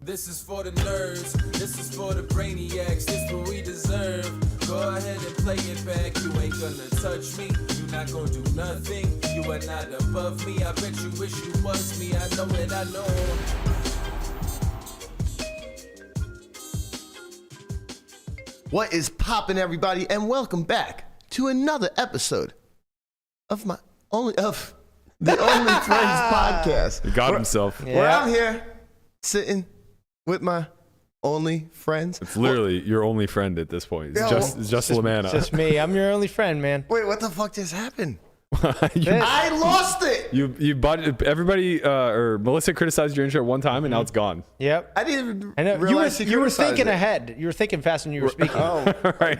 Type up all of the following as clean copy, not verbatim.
This is for the nerds, this is for the brainiacs, this what we deserve. Go ahead and play it back, you ain't gonna touch me, you not gonna do nothing, you are not above me, I bet you wish you was me, I know it, I know. What is poppin', everybody, and welcome back to another episode of the Only Friends podcast. He got himself. Where I'm here sitting with my only friends. It's literally your only friend at this point. It's just Lamanna. It's just me. I'm your only friend, man. Wait, what the fuck just happened? you, I lost it. you bought everybody or Melissa criticized your intro one time and now it's gone. Yep. I didn't even I know. realize You were thinking ahead. You were thinking fast when you were speaking. Oh, right.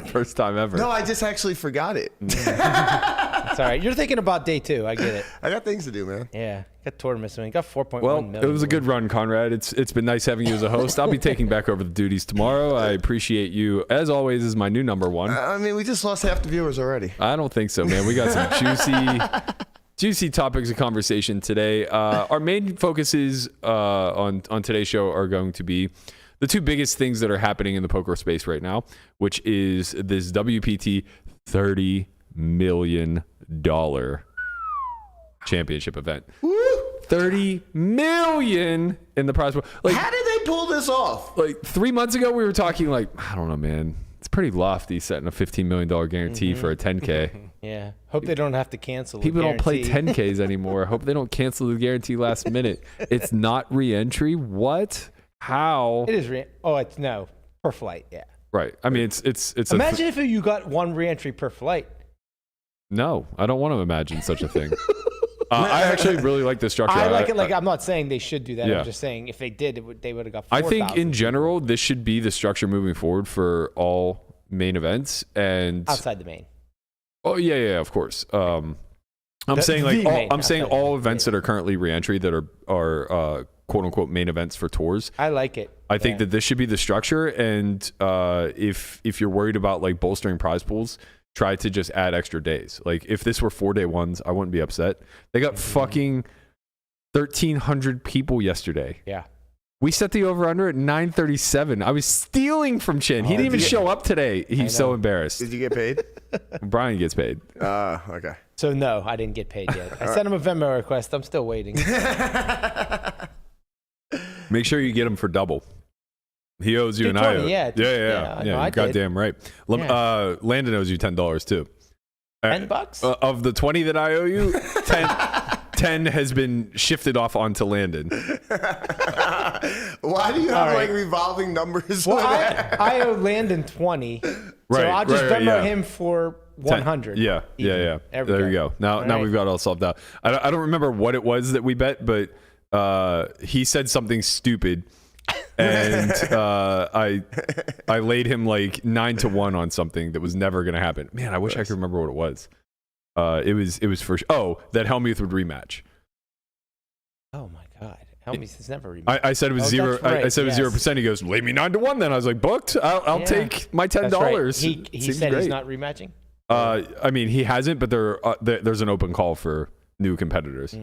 First time ever. no, I just actually forgot it. It's all right. You're thinking about day two. I get it. I got things to do, man. Yeah. Got tournaments. I mean, got 4.1 Well, million. it was a good run, Conrad. It's been nice having you as a host. I'll be taking back over the duties tomorrow. I appreciate you, as always, as my new number one. I mean, we just lost half the viewers already. I don't think so, man. We got some juicy topics of conversation today. Our main focuses on today's show are going to be the two biggest things that are happening in the poker space right now, which is this WPT $30 million championship event. Woo! $30 million in the prize pool. Like, how did they pull this off? Like 3 months ago, we were talking like, I don't know, man. It's pretty lofty setting a $15 million guarantee for a 10K. Yeah. Hope they don't have to cancel. People don't play 10Ks anymore. Hope they don't cancel the guarantee last minute. It's not re-entry. What? How? It is it's no per flight. Yeah. Right. I mean, it's. Imagine if you got one re-entry per flight. No, I don't want to imagine such a thing. I actually really like the structure. I like it. Like I'm not saying they should do that. Yeah. I'm just saying if they did, they would have got. 4, I think in general, this should be the structure moving forward for all main events and outside the main. Oh yeah, of course. I'm saying all events that are currently re-entry that are quote unquote main events for tours. I like it. I think that this should be the structure, and if you're worried about like bolstering prize pools, try to just add extra days. Like if this were 4-day ones, I wouldn't be upset. They got fucking 1,300 people yesterday. Yeah. We set the over-under at 937. I was stealing from Chin. He didn't even show up today. He's so embarrassed. Did you get paid? Brian gets paid. Okay. So no, I didn't get paid yet. I sent him a Venmo request. I'm still waiting. Make sure you get him for double. He owes you an IO. Yeah. Yeah. You're goddamn right. Landon owes you $10 too. $10? Of the 20 that I owe you, 10 has been shifted off onto Landon. Why do you have like revolving numbers? Well, I owe Landon 20, so I'll just Venmo him for 100. Yeah. There you go. Now we've got it all solved out. I don't remember what it was that we bet, but he said something stupid. And I laid him like 9-1 on something that was never going to happen. Man, I wish I could remember what it was. It was for that Hellmuth would rematch. Oh my God, Hellmuth has never rematched. I said it was 0. Right. I said it was 0%. He goes, lay me 9-1. Then I was like, booked. I'll take my $10. Right. He said he's not rematching. I mean, he hasn't, but there's an open call for new competitors.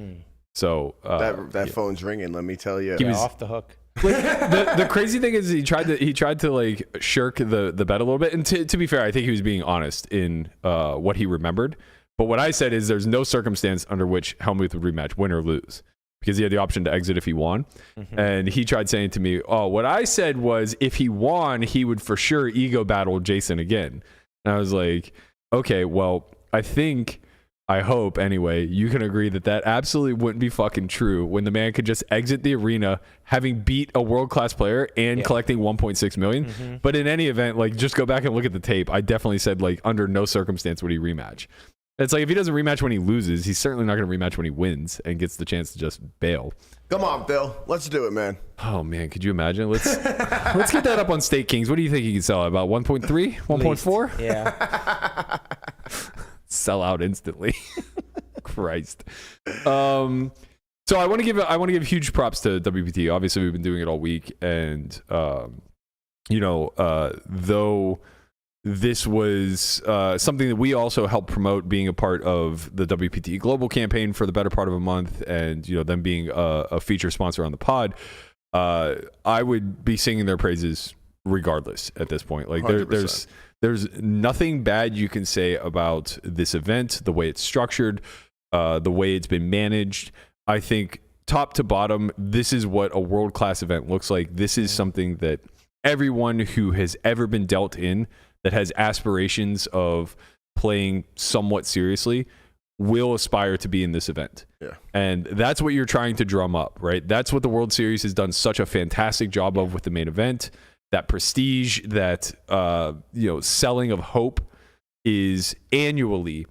So that phone's ringing. Let me tell you, he was off the hook. Like, the crazy thing is he tried to like shirk the bet a little bit, and to be fair, I think he was being honest in what he remembered. But what I said is there's no circumstance under which Hellmuth would rematch, win or lose, because he had the option to exit if he won. And he tried saying to me, what I said was if he won, he would for sure ego battle Jason again. And I was like, okay, well, I hope anyway, you can agree that absolutely wouldn't be fucking true when the man could just exit the arena having beat a world-class player and collecting 1.6 million. But in any event, like just go back and look at the tape. I definitely said like under no circumstance would he rematch. It's like if he doesn't rematch when he loses, he's certainly not going to rematch when he wins and gets the chance to just bail. Come on, Bill. Let's do it, man. Oh man, could you imagine? Let's get that up on State Kings. What do you think he can sell at? About 1.3, 1.4? Yeah. Sell out instantly. Christ. So I want to give huge props to WPT. Obviously, we've been doing it all week, and though this was something that we also helped promote, being a part of the WPT Global campaign for the better part of a month, and them being a feature sponsor on the pod. I would be singing their praises regardless at this point. Like there's nothing bad you can say about this event, the way it's structured, the way it's been managed. I think top to bottom, this is what a world-class event looks like. This is something that everyone who has ever been dealt in, that has aspirations of playing somewhat seriously, will aspire to be in this event. Yeah. And that's what you're trying to drum up, right? That's what the World Series has done such a fantastic job of with the main event. That prestige, that selling of hope is annually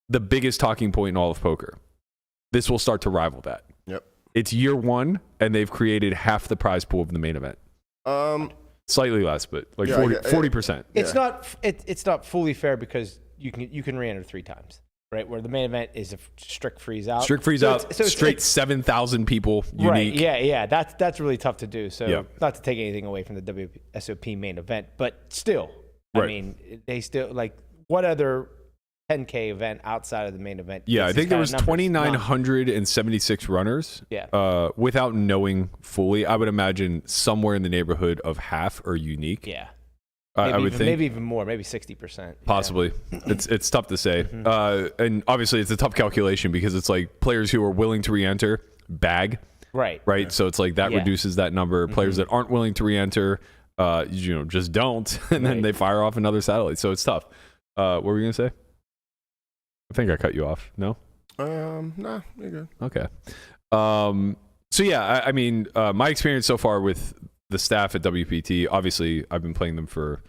the biggest talking point in all of poker. This will start to rival that. Yep. It's year one, and they've created half the prize pool of the main event. Slightly less, but like 40%. It's not fully fair because you can re-enter 3 times. Right, where the main event is a strict freeze out. Straight 7,000 people unique. Right, yeah. That's really tough to do. So not to take anything away from the WSOP main event, but still, I mean, they still like what other 10K event outside of the main event? Yeah, I think there was 2,976 runners. Yeah. Without knowing fully, I would imagine somewhere in the neighborhood of half are unique. Yeah. I would think maybe even more, maybe 60%. Possibly. It's tough to say. And obviously it's a tough calculation because it's like players who are willing to re-enter bag. Right. Yeah. So it's like that reduces that number. Players that aren't willing to re-enter, just don't. And then they fire off another satellite. So it's tough. What were you going to say? I think I cut you off. No? Nah, you're good. Okay. So yeah, I mean, my experience so far with the staff at WPT, obviously I've been playing them for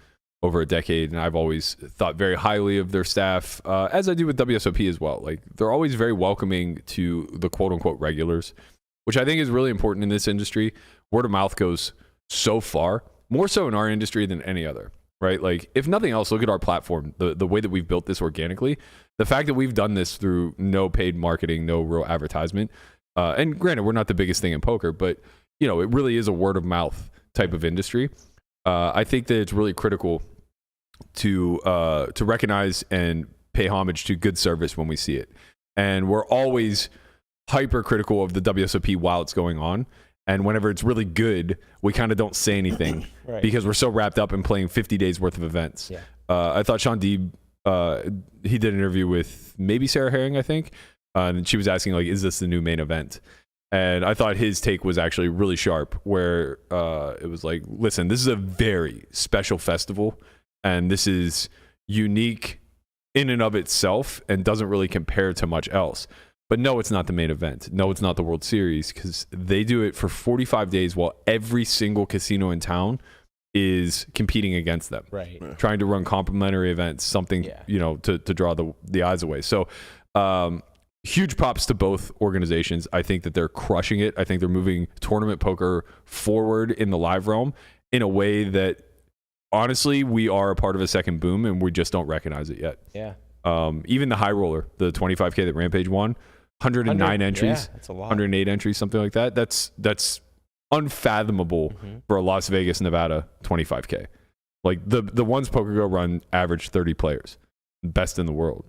over a decade, and I've always thought very highly of their staff, as I do with WSOP as well. Like, they're always very welcoming to the quote-unquote regulars, which I think is really important in this industry. Word of mouth goes so far, more so in our industry than any other, right? Like, if nothing else, look at our platform, the way that we've built this organically. The fact that we've done this through no paid marketing, no real advertisement, and granted, we're not the biggest thing in poker, but it really is a word of mouth type of industry. I think that it's really critical to recognize and pay homage to good service when we see it. And we're always hypercritical of the WSOP while it's going on. And whenever it's really good, we kind of don't say anything because we're so wrapped up in playing 50 days worth of events. Yeah. I thought Sean Deeb, he did an interview with maybe Sarah Herring, I think. And she was asking, like, is this the new main event? And I thought his take was actually really sharp, where it was like, listen, this is a very special festival, and this is unique in and of itself and doesn't really compare to much else. But no, it's not the main event. No, it's not the World Series, because they do it for 45 days while every single casino in town is competing against them. Right. Trying to run complimentary events, something, to draw the eyes away. So, huge props to both organizations. I think that they're crushing it. I think they're moving tournament poker forward in the live realm in a way that, honestly, we are a part of a second boom, and we just don't recognize it yet. Yeah. Even the high roller, the 25K that Rampage won, 109 entries, that's a lot. 108 entries, something like that. That's unfathomable for a Las Vegas, Nevada 25K. Like the ones PokerGo run average 30 players, best in the world,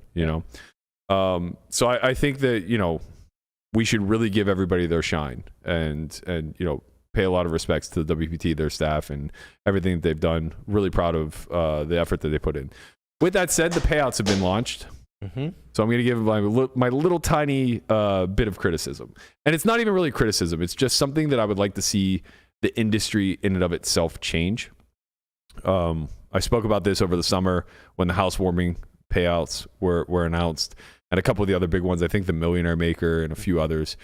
So I think that, we should really give everybody their shine and pay a lot of respects to the WPT, their staff, and everything that they've done. Really proud of the effort that they put in. With that said, the payouts have been launched. So I'm going to give my little tiny bit of criticism. And it's not even really criticism. It's just something that I would like to see the industry in and of itself change. I spoke about this over the summer when the housewarming payouts were announced, and a couple of the other big ones, I think the Millionaire Maker and a few others,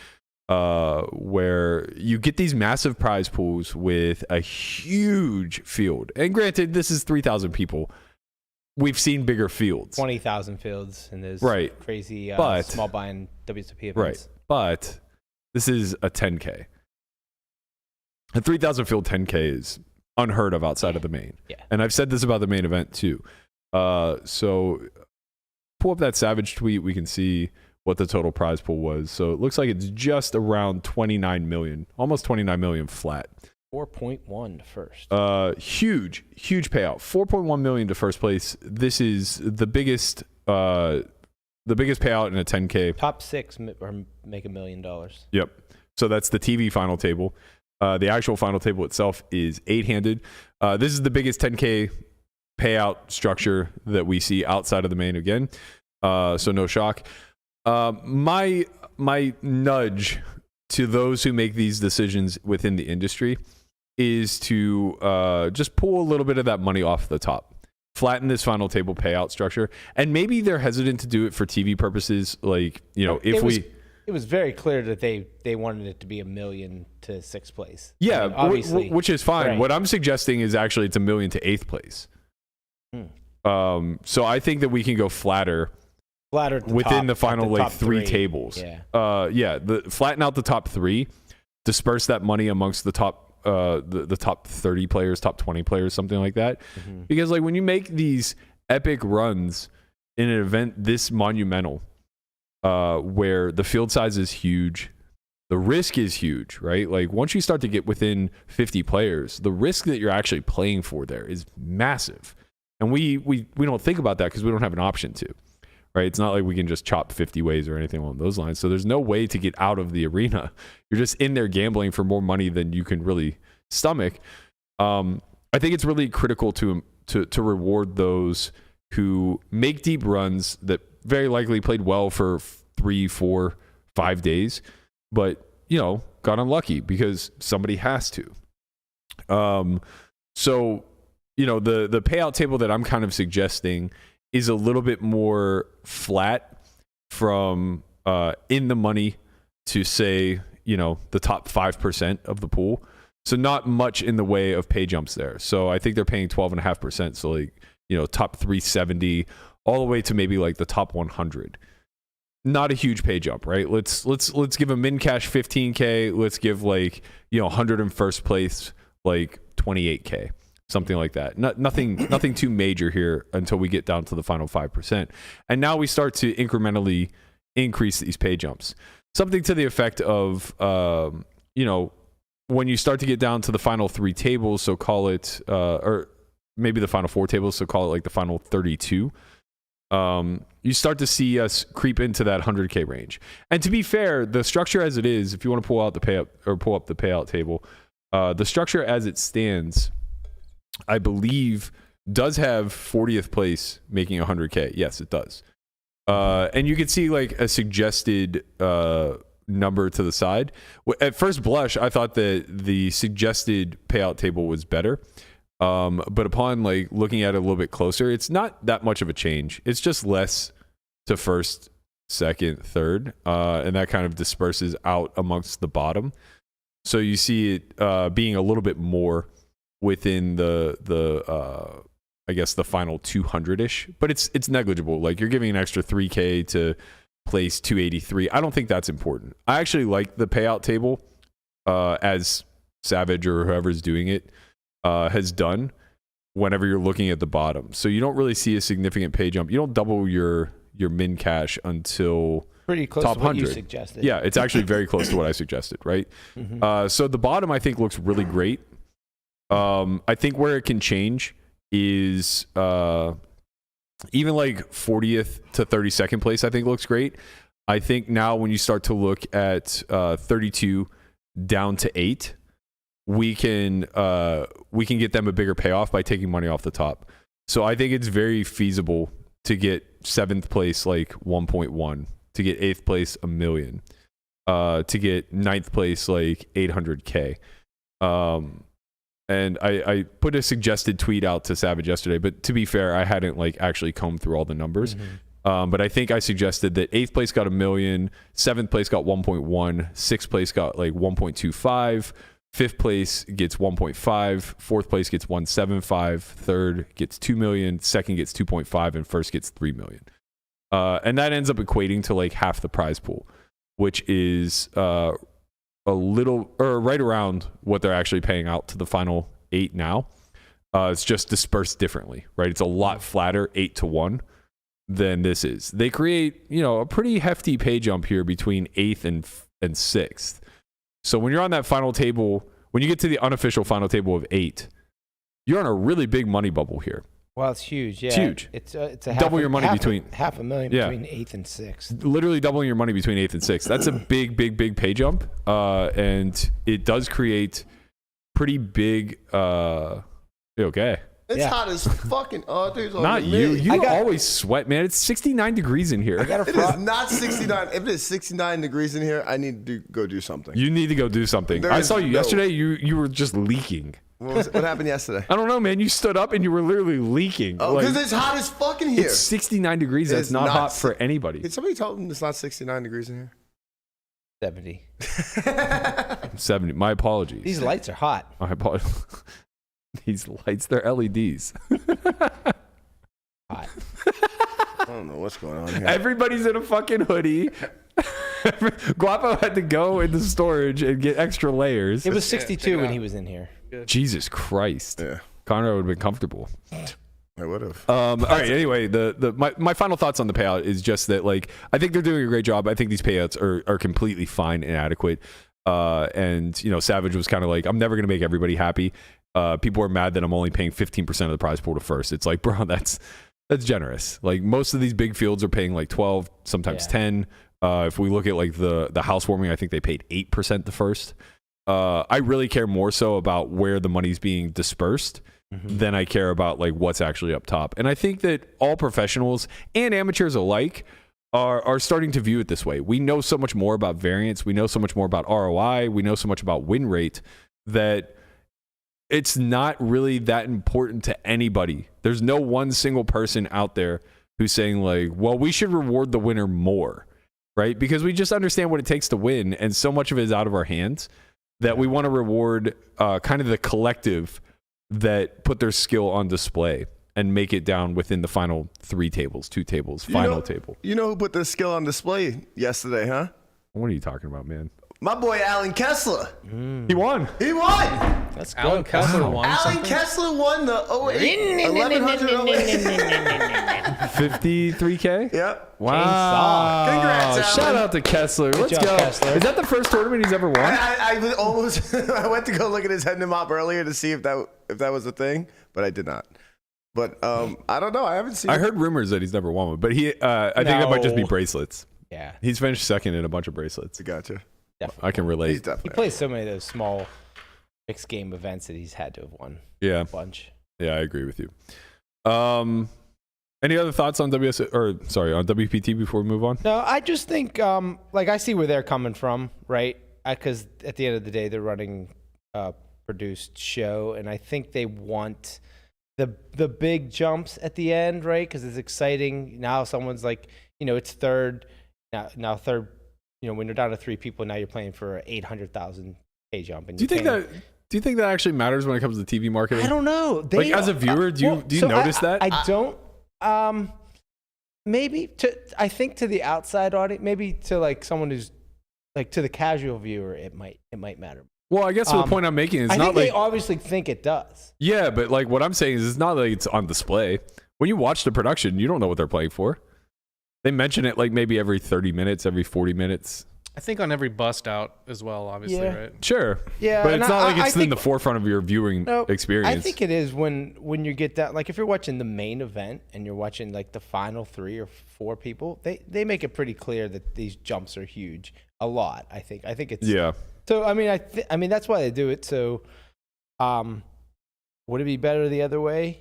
where you get these massive prize pools with a huge field. And granted, this is 3,000 people. We've seen bigger fields. 20,000 fields in those crazy small buy-in WSOP events. Right, but this is a 10K. A 3,000 field 10K is unheard of outside of the main. Yeah. And I've said this about the main event too. So pull up that Savage tweet. We can see what the total prize pool was. So it looks like it's just around 29 million, almost 29 million flat. 4.1 to first. Huge payout. 4.1 million to first place. This is the biggest payout in a 10K. Top 6 make $1 million. Yep. So that's the TV final table. The actual final table itself is 8-handed. This is the biggest 10K payout structure that we see outside of the main again. So no shock. My nudge to those who make these decisions within the industry is to just pull a little bit of that money off the top. Flatten this final table payout structure. And maybe they're hesitant to do it for TV purposes. Like, it was very clear that they wanted it to be $1 million to 6th place. Yeah, I mean, obviously, which is fine. right. What I'm suggesting is actually it's $1 million to 8th place. So I think that we can go flatter within the final like three tables. Yeah. Flatten out the top 3, disperse that money amongst the top the top 30 players, top 20 players, something like that. Because like when you make these epic runs in an event this monumental, where the field size is huge, the risk is huge, right? Like once you start to get within 50 players, the risk that you're actually playing for there is massive. And we don't think about that because we don't have an option to, right? It's not like we can just chop 50 ways or anything along those lines. So there's no way to get out of the arena. You're just in there gambling for more money than you can really stomach. I think it's really critical to reward those who make deep runs that very likely played well for 3, 4, 5 days, but got unlucky because somebody has to. So the payout table that I'm kind of suggesting is a little bit more flat from in the money to say the top 5% of the pool. So not much in the way of pay jumps there. So I think they're paying 12.5%. So like top 370 all the way to maybe like the top 100. Not a huge pay jump, right? Let's give a min cash 15K. Let's give 100 in first place like 28K, something like that. Nothing too major here until we get down to the final 5%. And now we start to incrementally increase these pay jumps. Something to the effect of when you start to get down to the final 3 tables, so call it or maybe the final 4 tables, so call it like the final 32. You start to see us creep into that 100K range. And to be fair, the structure as it is, if you want to pull up the payout table, the structure as it stands, I believe, does have 40th place making 100K. Yes, it does. And you can see like a suggested number to the side. At first blush, I thought that the suggested payout table was better. But upon like looking at it a little bit closer, it's not that much of a change. It's just less to first, second, third, and that kind of disperses out amongst the bottom. So you see it being a little bit more within the I guess the final 200-ish, but it's negligible. Like you're giving an extra 3K to place 283. I don't think that's important. I actually like the payout table as Savage or whoever's doing it has done whenever you're looking at the bottom. So you don't really see a significant pay jump. You don't double your min cash until pretty close top to what 100. you suggested. Yeah, it's actually very close to what I suggested, right? So the bottom I think looks really great. I think where it can change is even like 40th to 32nd place I think looks great. I think now when you start to look at 32 down to 8, we can get them a bigger payoff by taking money off the top. So I think it's very feasible to get 7th place like 1.1, to get 8th place $1 million, to get 9th place like 800K. And I put a suggested tweet out to Savage yesterday, but to be fair, I hadn't like actually combed through all the numbers. But I think I suggested that 8th place got $1 million, 7th place got 1.1, 6th place got like 1.25, 5th place gets 1.5, 4th place gets 1.75, 3rd gets 2 million, 2nd gets 2.5, and 1st gets 3 million. And that ends up equating to like half the prize pool, which is a little or right around what they're actually paying out to the final 8 now. It's just dispersed differently, right? It's a lot flatter 8-1 than this is. They create, a pretty hefty pay jump here between 8th and 6th. So when you're on that final table, when you get to the unofficial final table of 8, you're on a really big money bubble here. Well, it's huge. Yeah, It's huge. It's a double your money between $500,000 between 8th and 6th. Literally doubling your money between 8th and 6th. That's a big pay jump, and it does create pretty big. Okay. It's hot as fucking. Oh, dude, Not you. You always sweat, man. It's 69 degrees in here. It is not 69. If it is 69 degrees in here, I need to go do something. You need to go do something. I saw you yesterday. You were just leaking. What happened yesterday? I don't know, man. You stood up and you were literally leaking. Oh, because it's hot as fucking here. It's 69 degrees. That's not hot for anybody. Did somebody tell them it's not 69 degrees in here? 70. 70. My apologies. These lights are hot. My apologies. These lights, they're LEDs. Hot. I don't know what's going on here. Everybody's in a fucking hoodie. Guapo had to go into storage and get extra layers. It was 62 when he was in here. Jesus Christ. Yeah. Conrad would have been comfortable. I would have. All right. Anyway, my final thoughts on the payout is just that, like, I think they're doing a great job. I think these payouts are completely fine and adequate. And Savage was kind of like, I'm never going to make everybody happy. People are mad that I'm only paying 15% of the prize pool to first. It's like, bro, that's generous. Like, most of these big fields are paying like 12, sometimes 10. If we look at like the housewarming, I think they paid 8% the first. I really care more so about where the money's being dispersed than I care about like what's actually up top. And I think that all professionals and amateurs alike are starting to view it this way. We know so much more about variance. We know so much more about ROI. We know so much about win rate that it's not really that important to anybody. There's no one single person out there who's saying like, well, we should reward the winner more, right? Because we just understand what it takes to win, and so much of it is out of our hands that we want to reward kind of the collective that put their skill on display and make it down within the final 3 tables, 2 tables, final table. You know who put their skill on display yesterday, huh? What are you talking about, man? My boy Alan Kessler. He won. He won. Let's Alan go. Kessler won Alan something? Kessler won the 08, 1100 $53K? Yep. Wow. Congrats, Alan. Shout out to Kessler. Let's job, go. Kessler. Is that the first tournament he's ever won? I was almost. I went to go look at his head and mop earlier to see if that was a thing, but I did not. But I don't know. I haven't seen. I heard rumors that he's never won one, but I think that might just be bracelets. Yeah. He's finished second in a bunch of bracelets. Gotcha. Definitely. I can relate. He's definitely. He plays so many of those small mixed game events that he's had to have won Yeah. a bunch. Yeah, I agree with you. Any other thoughts on WPT before we move on? No, I just think like I see where they're coming from, right? Because at the end of the day, they're running a produced show, and I think they want the big jumps at the end, right? Because it's exciting. Now someone's like, it's third. Now third. When you're down to 3 people, now you're playing for an 800,000 pay jump. And Do you think that actually matters when it comes to TV marketing? I don't know. Like as a viewer, do you notice that? I don't. Maybe I think to the outside audience, maybe to like someone who's like to the casual viewer, it might matter. Well, I guess the point I'm making is I not think like they obviously think it does. Yeah, but like what I'm saying is it's not like it's on display. When you watch the production, you don't know what they're playing for. They mention it like maybe every 30 minutes, every 40 minutes. I think on every bust out as well, obviously, Yeah. right? Sure. Yeah, But and it's not like it's I in the forefront of your viewing experience. I think it is when you get that. Like if you're watching the main event and you're watching like the final 3 or 4 people, they make it pretty clear that these jumps are huge. A lot, I think. I think it's So I mean, that's why they do it. So, would it be better the other way?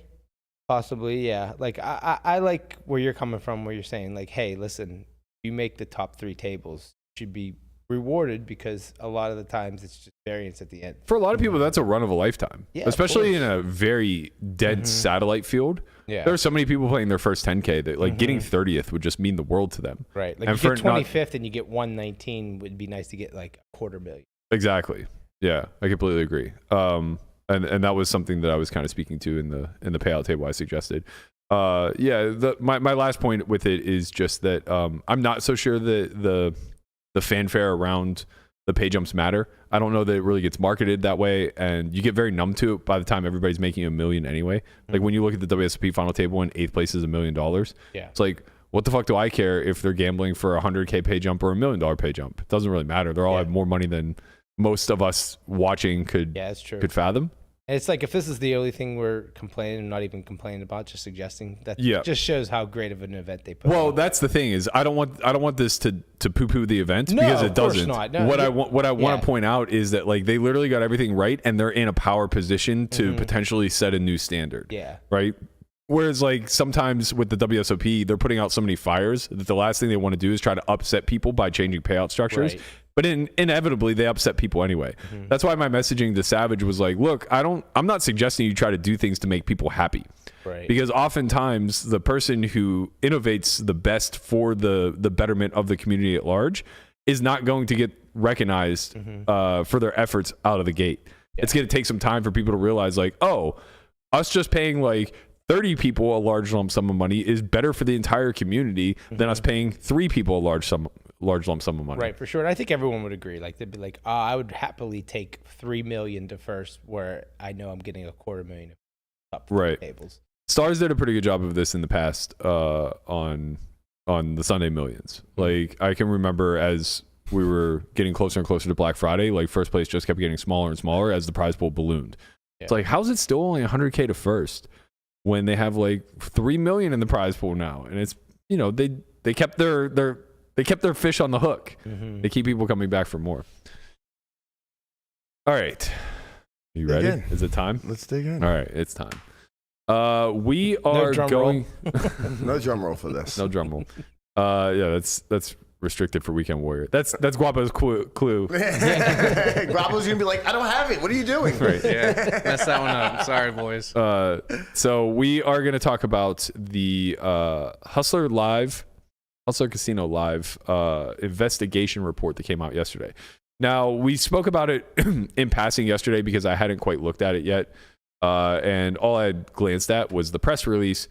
Possibly, yeah. Like I like where you're coming from, where you're saying like, hey, listen, you make the top 3 tables, you should be rewarded because a lot of the times it's just variance at the end. For a lot of people, that's a run of a lifetime, Yeah, especially in a very dense satellite field. Yeah. There are so many people playing their first 10K that like getting 30th would just mean the world to them. Right. Like And you get for not- 25th and you get 119 would be nice to get like $250,000. Exactly. Yeah, I completely agree. And that was something that I was kind of speaking to in the payout table I suggested. My last point with it is just that I'm not so sure that the fanfare around the pay jumps matter. I don't know that it really gets marketed that way, and you get very numb to it by the time everybody's making $1 million anyway. Like when you look at the WSOP final table and 8th place is $1 million. Yeah. It's like, what the fuck do I care if they're gambling for a $100K pay jump or $1 million pay jump? It doesn't really matter. They all have more money than most of us watching could Yeah, that's true. could fathom. And it's like if this is the only thing we're complaining, not even complaining about, just suggesting that just shows how great of an event they put on. Well, that's the thing is I don't want this to poo-poo the event because it doesn't. Of course not. No, what I want to point out is that like they literally got everything right and they're in a power position to potentially set a new standard. Yeah. Right? Whereas like sometimes with the WSOP, they're putting out so many fires that the last thing they want to do is try to upset people by changing payout structures. Right. But inevitably, they upset people anyway. That's why my messaging to Savage was like, look, I'm not suggesting you try to do things to make people happy. Right. Because oftentimes, the person who innovates the best for the betterment of the community at large is not going to get recognized for their efforts out of the gate. Yeah. It's going to take some time for people to realize, like, oh, us just paying like 30 people a large lump sum of money is better for the entire community than us paying 3 people a large lump sum of money. Right, for sure. And I think everyone would agree. Like they'd be like, I would happily take $3 million to first, where I know I'm getting $250,000 up for tables. Stars did a pretty good job of this in the past on the Sunday Millions. Like I can remember as we were getting closer and closer to Black Friday, like first place just kept getting smaller and smaller as the prize pool ballooned. Yeah. It's like, how's it still only $100K to first when they have like $3 million in the prize pool now? And it's, you know, they kept their fish on the hook. They keep people coming back for more. All right. You ready? Dig in. Is it time? Let's dig in. All right. It's time. We are going. No drum roll for this. No drum roll. Yeah, that's restricted for Weekend Warrior. That's Guapo's clue. Guapo's gonna be like, I don't have it. What are you doing? Right. Yeah. Messed that one up. Sorry, boys. So we are going to talk about the Hustler Casino Live investigation report that came out yesterday. Now, we spoke about it in passing yesterday because I hadn't quite looked at it yet. And all I had glanced at was the press release.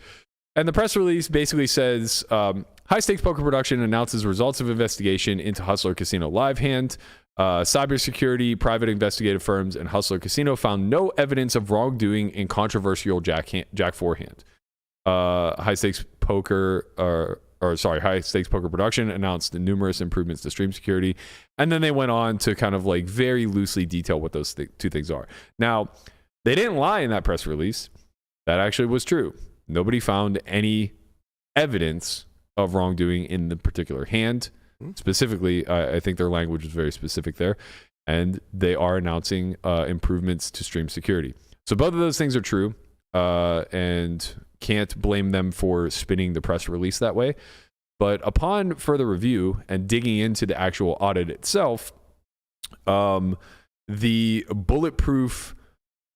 And the press release basically says, High Stakes Poker Production announces results of investigation into Hustler Casino Live Hand. Cybersecurity, private investigative firms, and Hustler Casino found no evidence of wrongdoing in controversial Jack 4 hand. High Stakes Poker Production announced the numerous improvements to stream security, and then they went on to kind of like very loosely detail what those two things are. Now, they didn't lie in that press release. That actually was true. Nobody found any evidence of wrongdoing in the particular hand. Specifically, I think their language was very specific there, and they are announcing improvements to stream security. So both of those things are true, and can't blame them for spinning the press release that way. But upon further review and digging into the actual audit itself, the Bulletproof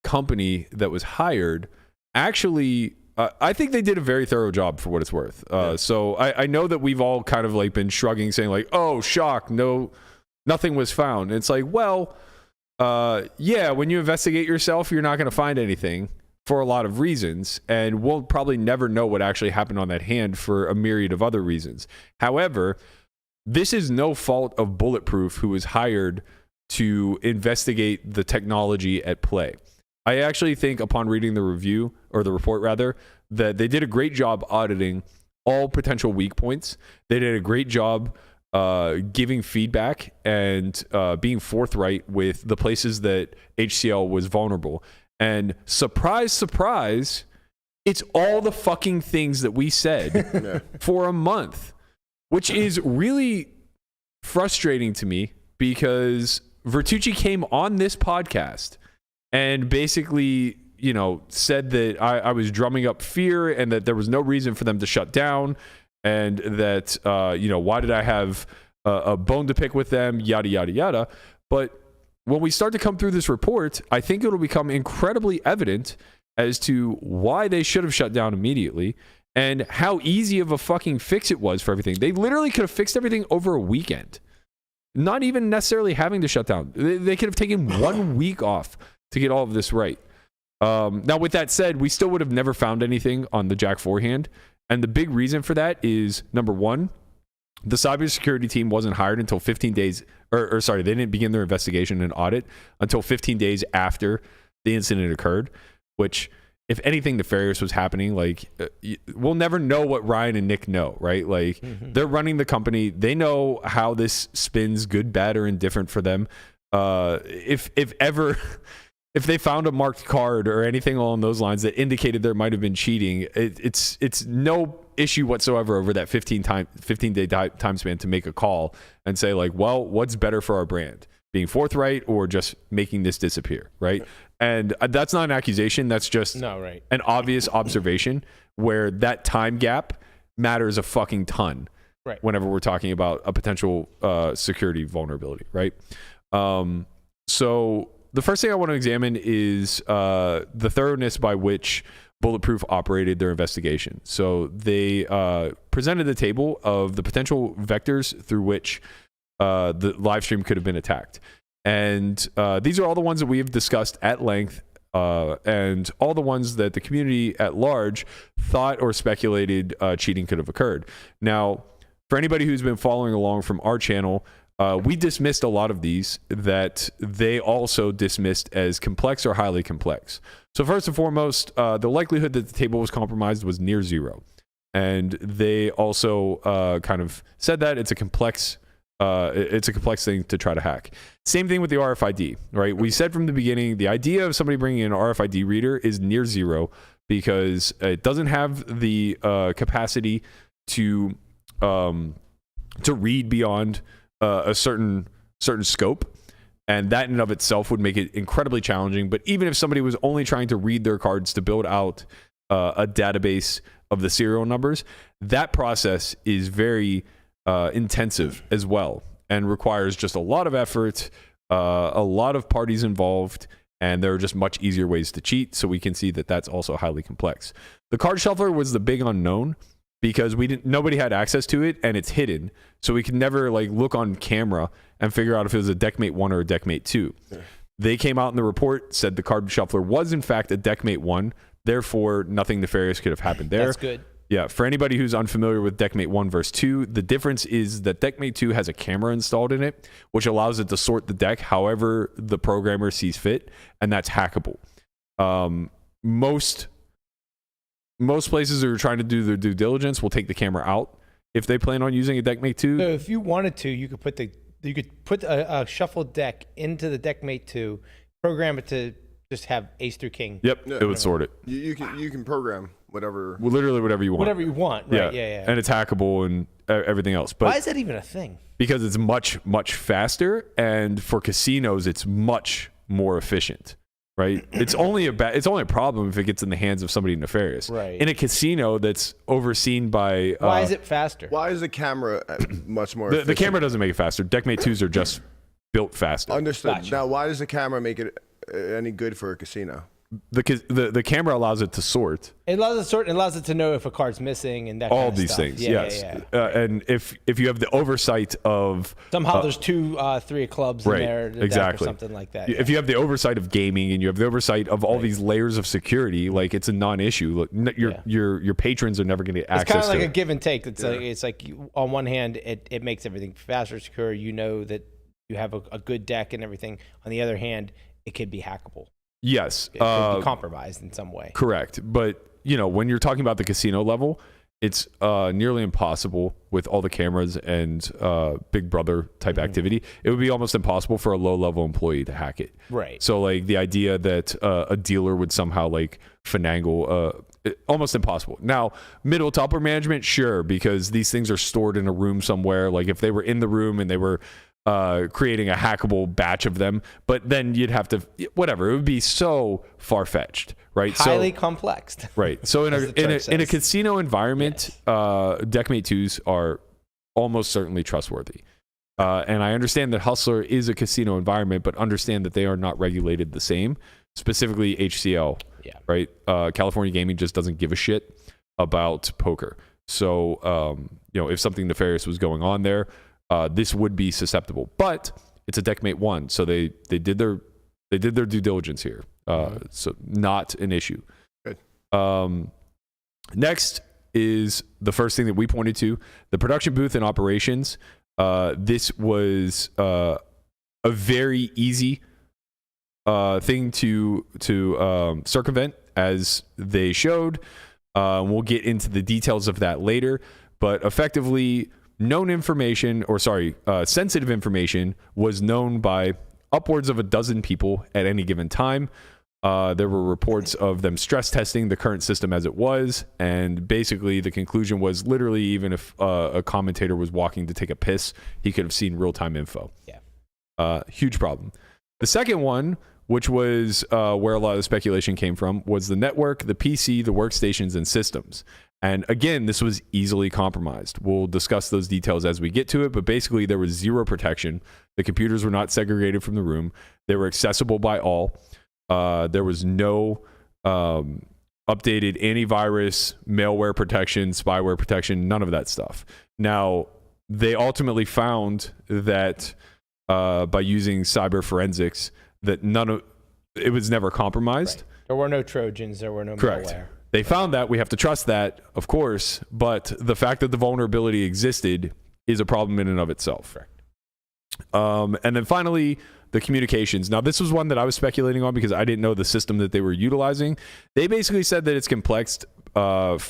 company that was hired actually, I think they did a very thorough job for what it's worth. So I know that we've all kind of like been shrugging, saying like, oh, shock, no, nothing was found. And it's like, well, yeah, when you investigate yourself, you're not going to find anything for a lot of reasons. And we'll probably never know what actually happened on that hand for a myriad of other reasons. However, this is no fault of Bulletproof, who was hired to investigate the technology at play. I actually think upon reading the review, or the report rather, that they did a great job auditing all potential weak points. They did a great job giving feedback and being forthright with the places that HCL was vulnerable. And surprise, surprise, it's all the fucking things that we said for a month, which is really frustrating to me because Vertucci came on this podcast and basically, you know, said that I was drumming up fear and that there was no reason for them to shut down, and that, you know, why did I have a bone to pick with them, yada, yada, yada. But when we start to come through this report, I think it'll become incredibly evident as to why they should have shut down immediately and how easy of a fucking fix it was for everything. They literally could have fixed everything over a weekend, not even necessarily having to shut down. They could have taken 1 week off to get all of this right. Now, with that said, we still would have never found anything on the Jack 4 hand. And the big reason for that is, number one, the cybersecurity team wasn't hired until 15 days, or sorry, they didn't begin their investigation and audit until 15 days after the incident occurred, which, if anything nefarious was happening, like, we'll never know what Ryan and Nick know, right? Like, they're running the company. They know how this spins, good, bad, or indifferent for them. If ever if they found a marked card or anything along those lines that indicated there might have been cheating, it's no issue whatsoever over that 15-day time span to make a call and say like, well, what's better for our brand? Being forthright or just making this disappear, right? And that's not an accusation. That's just an obvious observation where that time gap matters a fucking ton whenever we're talking about a potential security vulnerability, right? So the first thing I want to examine is the thoroughness by which Bulletproof operated their investigation. So they presented a table of the potential vectors through which the live stream could have been attacked. And these are all the ones that we have discussed at length and all the ones that the community at large thought or speculated cheating could have occurred. Now, for anybody who's been following along from our channel, we dismissed a lot of these that they also dismissed as complex or highly complex. So first and foremost, the likelihood that the table was compromised was near zero. And they also kind of said that it's a complex thing to try to hack. Same thing with the RFID, right? We said from the beginning, the idea of somebody bringing an RFID reader is near zero because it doesn't have the capacity to read beyond a certain scope, and that in and of itself would make it incredibly challenging. But even if somebody was only trying to read their cards to build out a database of the serial numbers, that process is very intensive as well and requires just a lot of effort, a lot of parties involved, and there are just much easier ways to cheat. So we can see that that's also highly complex. The card shuffler was the big unknown because nobody had access to it and it's hidden. So we could never like look on camera and figure out if it was a deckmate 1 or a deckmate 2. Yeah. They came out in the report, said the card shuffler was in fact a deckmate 1. Therefore, nothing nefarious could have happened there. That's good. Yeah, for anybody who's unfamiliar with deckmate 1 versus 2, the difference is that deckmate 2 has a camera installed in it, which allows it to sort the deck however the programmer sees fit, and that's hackable. Most places that are trying to do their due diligence will take the camera out if they plan on using a deckmate 2. So if you wanted to, you could put a shuffled deck into the deckmate 2, program it to just have ace through king. Yep, yeah, it would sort it. You can program whatever. Well, literally whatever you want. Whatever you want, right? Yeah. And it's hackable and everything else. But why is that even a thing? Because it's much, much faster, and for casinos, it's much more efficient. Right? It's only a problem if it gets in the hands of somebody nefarious. Right. In a casino that's overseen by. Why is it faster? Why is the camera much more? The camera doesn't make it faster. Deckmate 2s are just built faster. Understood. Gotcha. Now, why does the camera make it any good for a casino? The camera allows it to sort. It allows it to sort. It allows it to know if a card's missing and that. All kind of these stuff. things, Yeah, yes. Yeah. And if you have the oversight of somehow there's 2, 3 of clubs in there, exactly, or something like that. If you have the oversight of gaming and you have the oversight of all these layers of security, like it's a non-issue. Your patrons are never going to get access. It's kind of like to a give and take. It's like on one hand, it makes everything faster, secure. You know that you have a good deck and everything. On the other hand, it could be hackable. Yes. It could be compromised in some way. Correct. But, when you're talking about the casino level, it's nearly impossible with all the cameras and Big Brother type activity. It would be almost impossible for a low-level employee to hack it. Right. So, like, the idea that a dealer would somehow, like, finagle, almost impossible. Now, middle to upper management, sure, because these things are stored in a room somewhere. Like, if they were in the room and they were creating a hackable batch of them, but then you'd have to, whatever, it would be so far-fetched, right? Highly complex. Right. So in a casino environment, yes. Deckmate 2s are almost certainly trustworthy. And I understand that Hustler is a casino environment, but understand that they are not regulated the same, specifically HCL, right? California Gaming just doesn't give a shit about poker. So, if something nefarious was going on there, this would be susceptible, but it's a deckmate 1, so they did their due diligence here, so not an issue. Good. Next is the first thing that we pointed to: the production booth and operations. This was a very easy thing to circumvent, as they showed. We'll get into the details of that later, but effectively, sensitive information was known by upwards of a dozen people at any given time. There were reports of them stress testing the current system as it was, and basically the conclusion was literally even if a commentator was walking to take a piss, he could have seen real-time info. Yeah. Huge problem. The second one, which was where a lot of the speculation came from, was the network, the PC, the workstations, and systems. And again, this was easily compromised. We'll discuss those details as we get to it, but basically there was zero protection. The computers were not segregated from the room. They were accessible by all. There was no updated antivirus, malware protection, spyware protection, none of that stuff. Now, they ultimately found that by using cyber forensics, that it was never compromised. Right. There were no Trojans. There were no Correct. malware. They found that. We have to trust that, of course, but the fact that the vulnerability existed is a problem in and of itself. Correct. And then finally, the communications. Now, this was one that I was speculating on because I didn't know the system that they were utilizing. They basically said that it's complexed because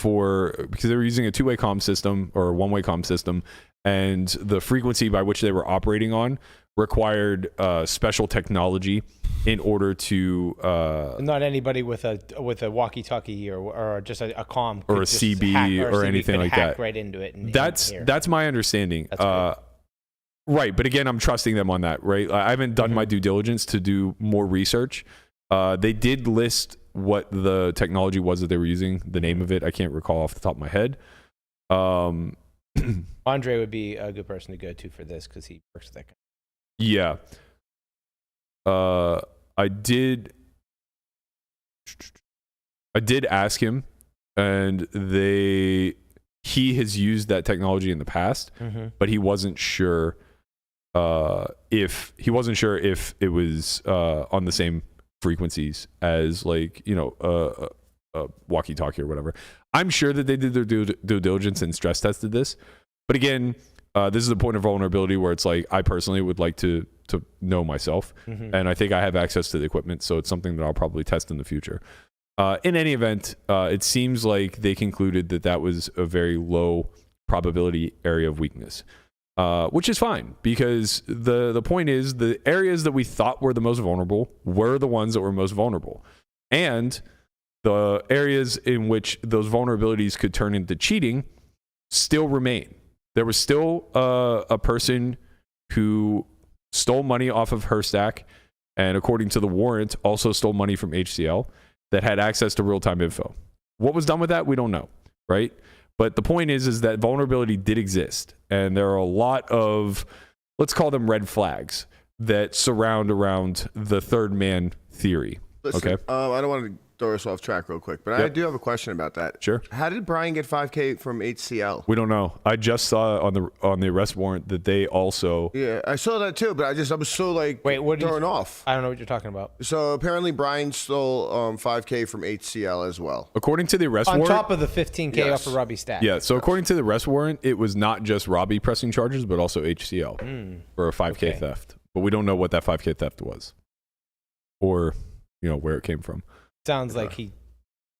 they were using a two-way comm system or a one-way comm system, and the frequency by which they were operating on required special technology in order to not anybody with a walkie-talkie or just a comm or a CB or anything like that right into it. That's my understanding. Right, but again, I'm trusting them on that. Right, I haven't done my due diligence to do more research. They did list what the technology was that they were using. The name of it, I can't recall off the top of my head. Andre would be a good person to go to for this because he works with that kind. Yeah. I did ask him, and he has used that technology in the past, but he wasn't sure if it was on the same frequencies as, like, you know, a walkie-talkie or whatever. I'm sure that they did their due diligence and stress tested this, but again, this is a point of vulnerability where it's like I personally would like to know myself, and I think I have access to the equipment, so it's something that I'll probably test in the future. In any event, it seems like they concluded that was a very low probability area of weakness, which is fine because the point is the areas that we thought were the most vulnerable were the ones that were most vulnerable, and the areas in which those vulnerabilities could turn into cheating still remain. There was still a person who stole money off of her stack, and according to the warrant, also stole money from HCL that had access to real-time info. What was done with that, we don't know, right? But the point is that vulnerability did exist, and there are a lot of, let's call them red flags, that surround around the third man theory. Listen, okay. I don't want to throw us off track real quick, but I do have a question about that. Sure. How did Brian get 5K from HCL? We don't know. I just saw on the arrest warrant that they also. Yeah, I saw that too, but I was so thrown off. I don't know what you're talking about. So apparently Brian stole 5K from HCL as well. According to the arrest warrant, on top of the 15K off of Robbi's stack. Yeah. So according to the arrest warrant, it was not just Robbi pressing charges, but also HCL for a 5K theft. But we don't know what that 5K theft was, or where it came from. Sounds like he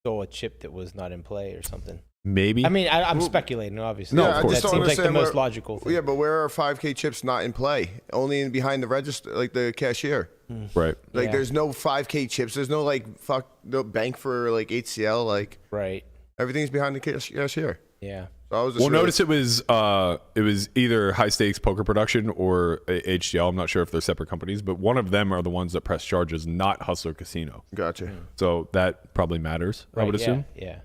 stole a chip that was not in play or something. Maybe. I mean, I'm speculating, obviously. No, of course. That seems like the most logical thing. Yeah, but where are 5K chips not in play? Only behind the register, like the cashier. Right. Like there's no 5K chips. There's no no bank for like HCL. Like right. Everything's behind the cashier. Yeah. So I was just notice it was either High Stakes Poker Production or HCL. I'm not sure if they're separate companies, but one of them are the ones that press charges, not Hustler Casino. Gotcha. So that probably matters, I would assume. Yeah.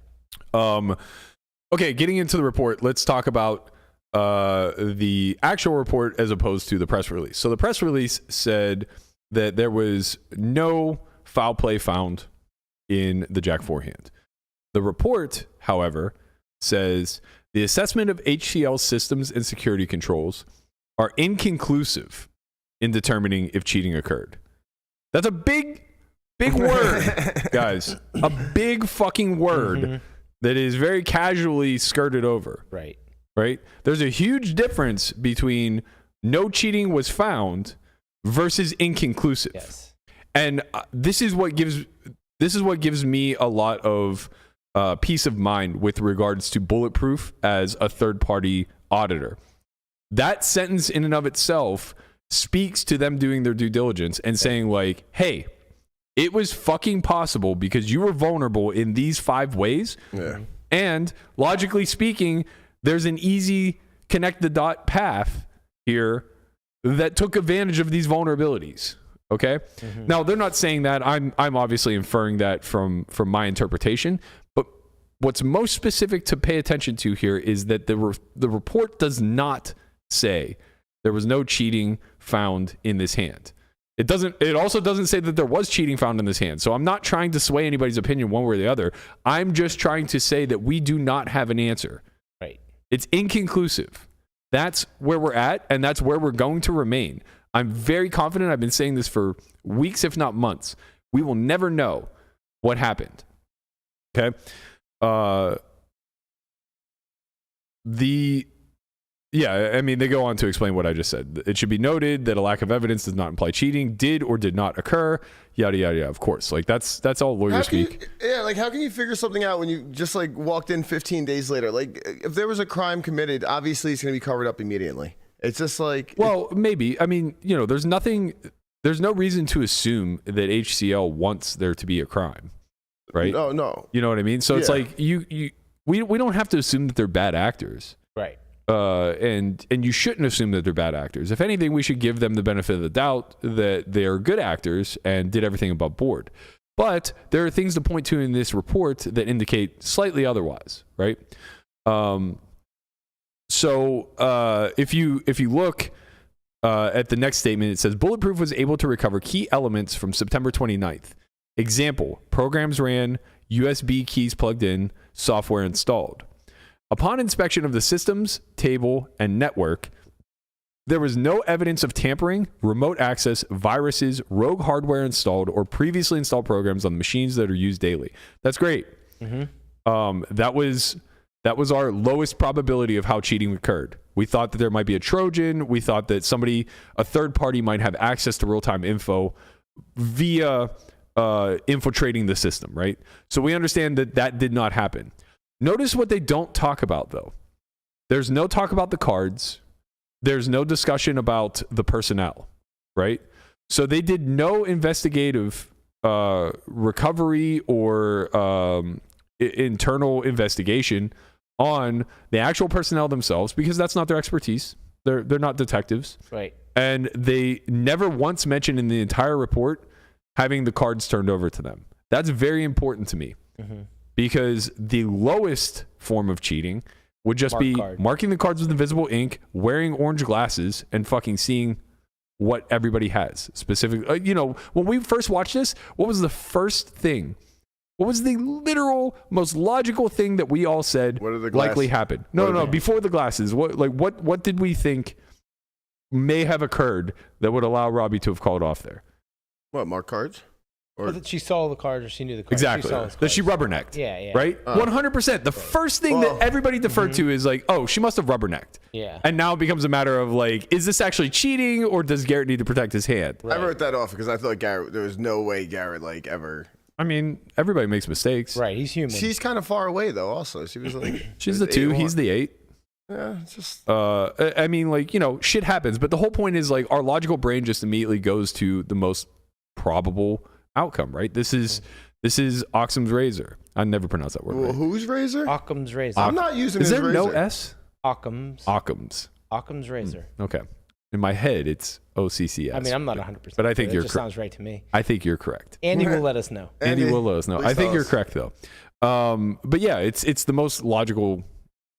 Okay, getting into the report, let's talk about the actual report as opposed to the press release. So the press release said that there was no foul play found in the Jack 4 hand. The report, however, says the assessment of HCL systems and security controls are inconclusive in determining if cheating occurred. That's a big word, guys. A big fucking word that is very casually skirted over. Right? There's a huge difference between no cheating was found versus inconclusive. Yes. And this is what gives me a lot of peace of mind with regards to Bulletproof as a third-party auditor. That sentence in and of itself speaks to them doing their due diligence and saying like, hey, it was fucking possible because you were vulnerable in these 5 ways. Yeah. And logically speaking, there's an easy connect the dot path here that took advantage of these vulnerabilities. Okay. Now they're not saying that. I'm obviously inferring that from my interpretation. But what's most specific to pay attention to here is that the report does not say there was no cheating found in this hand. It also doesn't say that there was cheating found in this hand. So I'm not trying to sway anybody's opinion one way or the other. I'm just trying to say that we do not have an answer. Right. It's inconclusive. That's where we're at, and that's where we're going to remain. I'm very confident. I've been saying this for weeks, if not months. We will never know what happened. Okay? They go on to explain what I just said. It should be noted that a lack of evidence does not imply cheating did or did not occur. Yada, yada, yada. Of course. Like, that's all lawyers speak. How can you figure something out when you just, like, walked in 15 days later? Like, if there was a crime committed, obviously it's going to be covered up immediately. It's just like... Well, maybe. I mean, there's no reason to assume that HCL wants there to be a crime, right? No. You know what I mean? So it's like, we don't have to assume that they're bad actors. Right. And you shouldn't assume that they're bad actors. If anything, we should give them the benefit of the doubt that they're good actors and did everything above board. But there are things to point to in this report that indicate slightly otherwise, right? So if you look at the next statement, it says Bulletproof was able to recover key elements from September 29th. Example, programs ran, USB keys plugged in, software installed. Upon inspection of the systems, table, and network, there was no evidence of tampering, remote access, viruses, rogue hardware installed, or previously installed programs on the machines that are used daily. That's great. That was our lowest probability of how cheating occurred. We thought that there might be a Trojan. We thought that a third party might have access to real-time info via infiltrating the system, right? So we understand that did not happen. Notice what they don't talk about, though. There's no talk about the cards. There's no discussion about the personnel, right? So they did no investigative recovery or internal investigation on the actual personnel themselves because that's not their expertise. They're not detectives. Right. And they never once mentioned in the entire report having the cards turned over to them. That's very important to me. Because the lowest form of cheating would just be marking the cards with invisible ink, wearing orange glasses, and fucking seeing what everybody has. Specifically, when we first watched this, what was the first thing? What was the literal most logical thing that we all said likely happened? No, before the glasses. What did we think may have occurred that would allow Robbi to have called off there? What, mark cards? Or that she saw the cards or she knew the cards. Exactly. That she rubbernecked. Yeah. Right? 100%. The first thing that everybody deferred to is like, oh, she must have rubbernecked. Yeah. And now it becomes a matter of like, is this actually cheating or does Garrett need to protect his hand? Right. I wrote that off because I feel like there was no way Garrett like ever. I mean, everybody makes mistakes. Right. He's human. She's kind of far away though. Also, she was like, she's the 2, he's the 8. Yeah, it's just. I mean, like, shit happens. But the whole point is like our logical brain just immediately goes to the most probable outcome, right? This is Occam's razor. I never pronounce that word. Well, right. Whose razor? Occam's razor. I'm not using. Is his there razor. no S? Occam's razor. Okay. In my head, it's OCCS. I mean, I'm not 100%. But I think you're correct. Sounds right to me. I think you're correct. Andy will let us know. Andy will let us know. I think you're correct though. But yeah, it's the most logical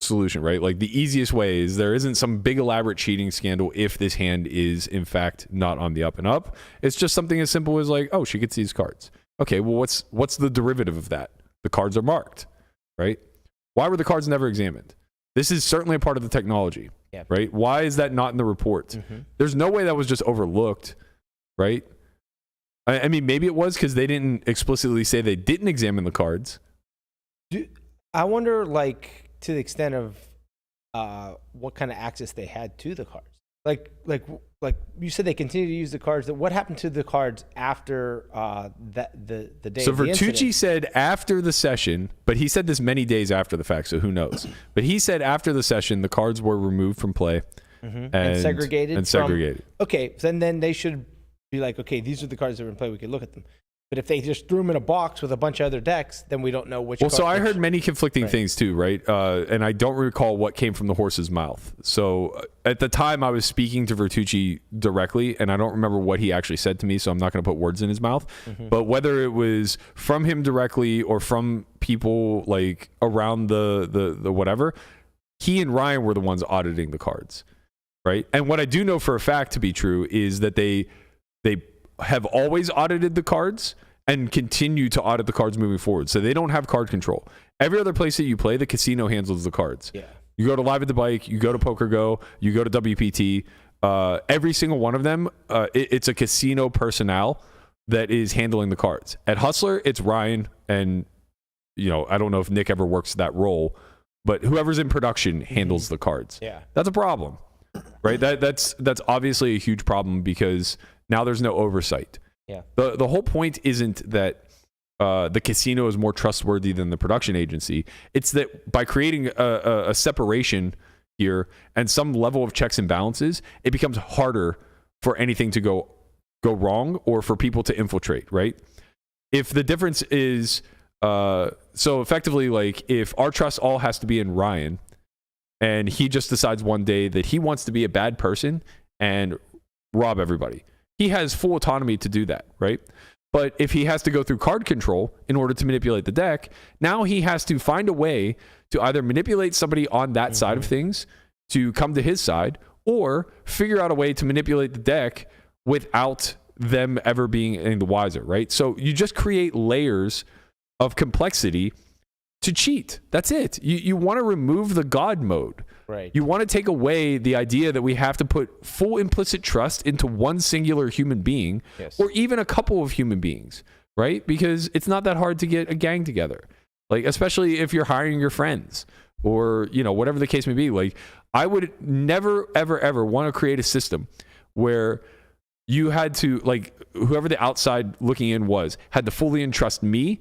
solution, right? Like the easiest way is there isn't some big elaborate cheating scandal if this hand is in fact not on the up and up. It's just something as simple as like, oh, she gets these cards. Okay, well what's the derivative of that? The cards are marked, right? Why were the cards never examined? This is certainly a part of the technology, right? Why is that not in the report? There's no way that was just overlooked, right? I mean, maybe it was because they didn't explicitly say they didn't examine the cards. I wonder, like, to the extent of what kind of access they had to the cards. Like you said, they continue to use the cards. What happened to the cards after the day? So of the Vertucci said after the session, but he said this many days after the fact, so who knows? But he said after the session, the cards were removed from play. and segregated. And segregated. Okay, then they should be like, okay, these are the cards that are in play. We can look at them. But if they just threw them in a box with a bunch of other decks, then we don't know which. Well, so I heard many conflicting things too, right? And I don't recall what came from the horse's mouth. So at the time, I was speaking to Vertucci directly, and I don't remember what he actually said to me, so I'm not going to put words in his mouth. But whether it was from him directly or from people like around the whatever, he and Ryan were the ones auditing the cards, right? And what I do know for a fact to be true is that they have always audited the cards and continue to audit the cards moving forward. So they don't have card control. Every other place that you play, the casino handles the cards. Yeah. You go to Live at the Bike, you go to Poker Go, you go to WPT. Every single one of them, it's a casino personnel that is handling the cards. At Hustler, it's Ryan, and I don't know if Nick ever works that role, but whoever's in production handles the cards. Yeah, that's a problem, right? That's obviously a huge problem because now there's no oversight. Yeah. The whole point isn't that the casino is more trustworthy than the production agency. It's that by creating a separation here and some level of checks and balances, it becomes harder for anything to go wrong or for people to infiltrate, right? If the difference is so effectively, like if our trust all has to be in Ryan and he just decides one day that he wants to be a bad person and rob everybody, he has full autonomy to do that, right? But if he has to go through card control in order to manipulate the deck, now he has to find a way to either manipulate somebody on that side of things to come to his side, or figure out a way to manipulate the deck without them ever being any the wiser, right? So you just create layers of complexity to cheat. That's it. You want to remove the God mode. Right. You want to take away the idea that we have to put full implicit trust into one singular human being, or even a couple of human beings, right? Because it's not that hard to get a gang together. Like, especially if you're hiring your friends or, whatever the case may be. Like, I would never, ever, ever want to create a system where you had to, like, whoever the outside looking in had to fully entrust me.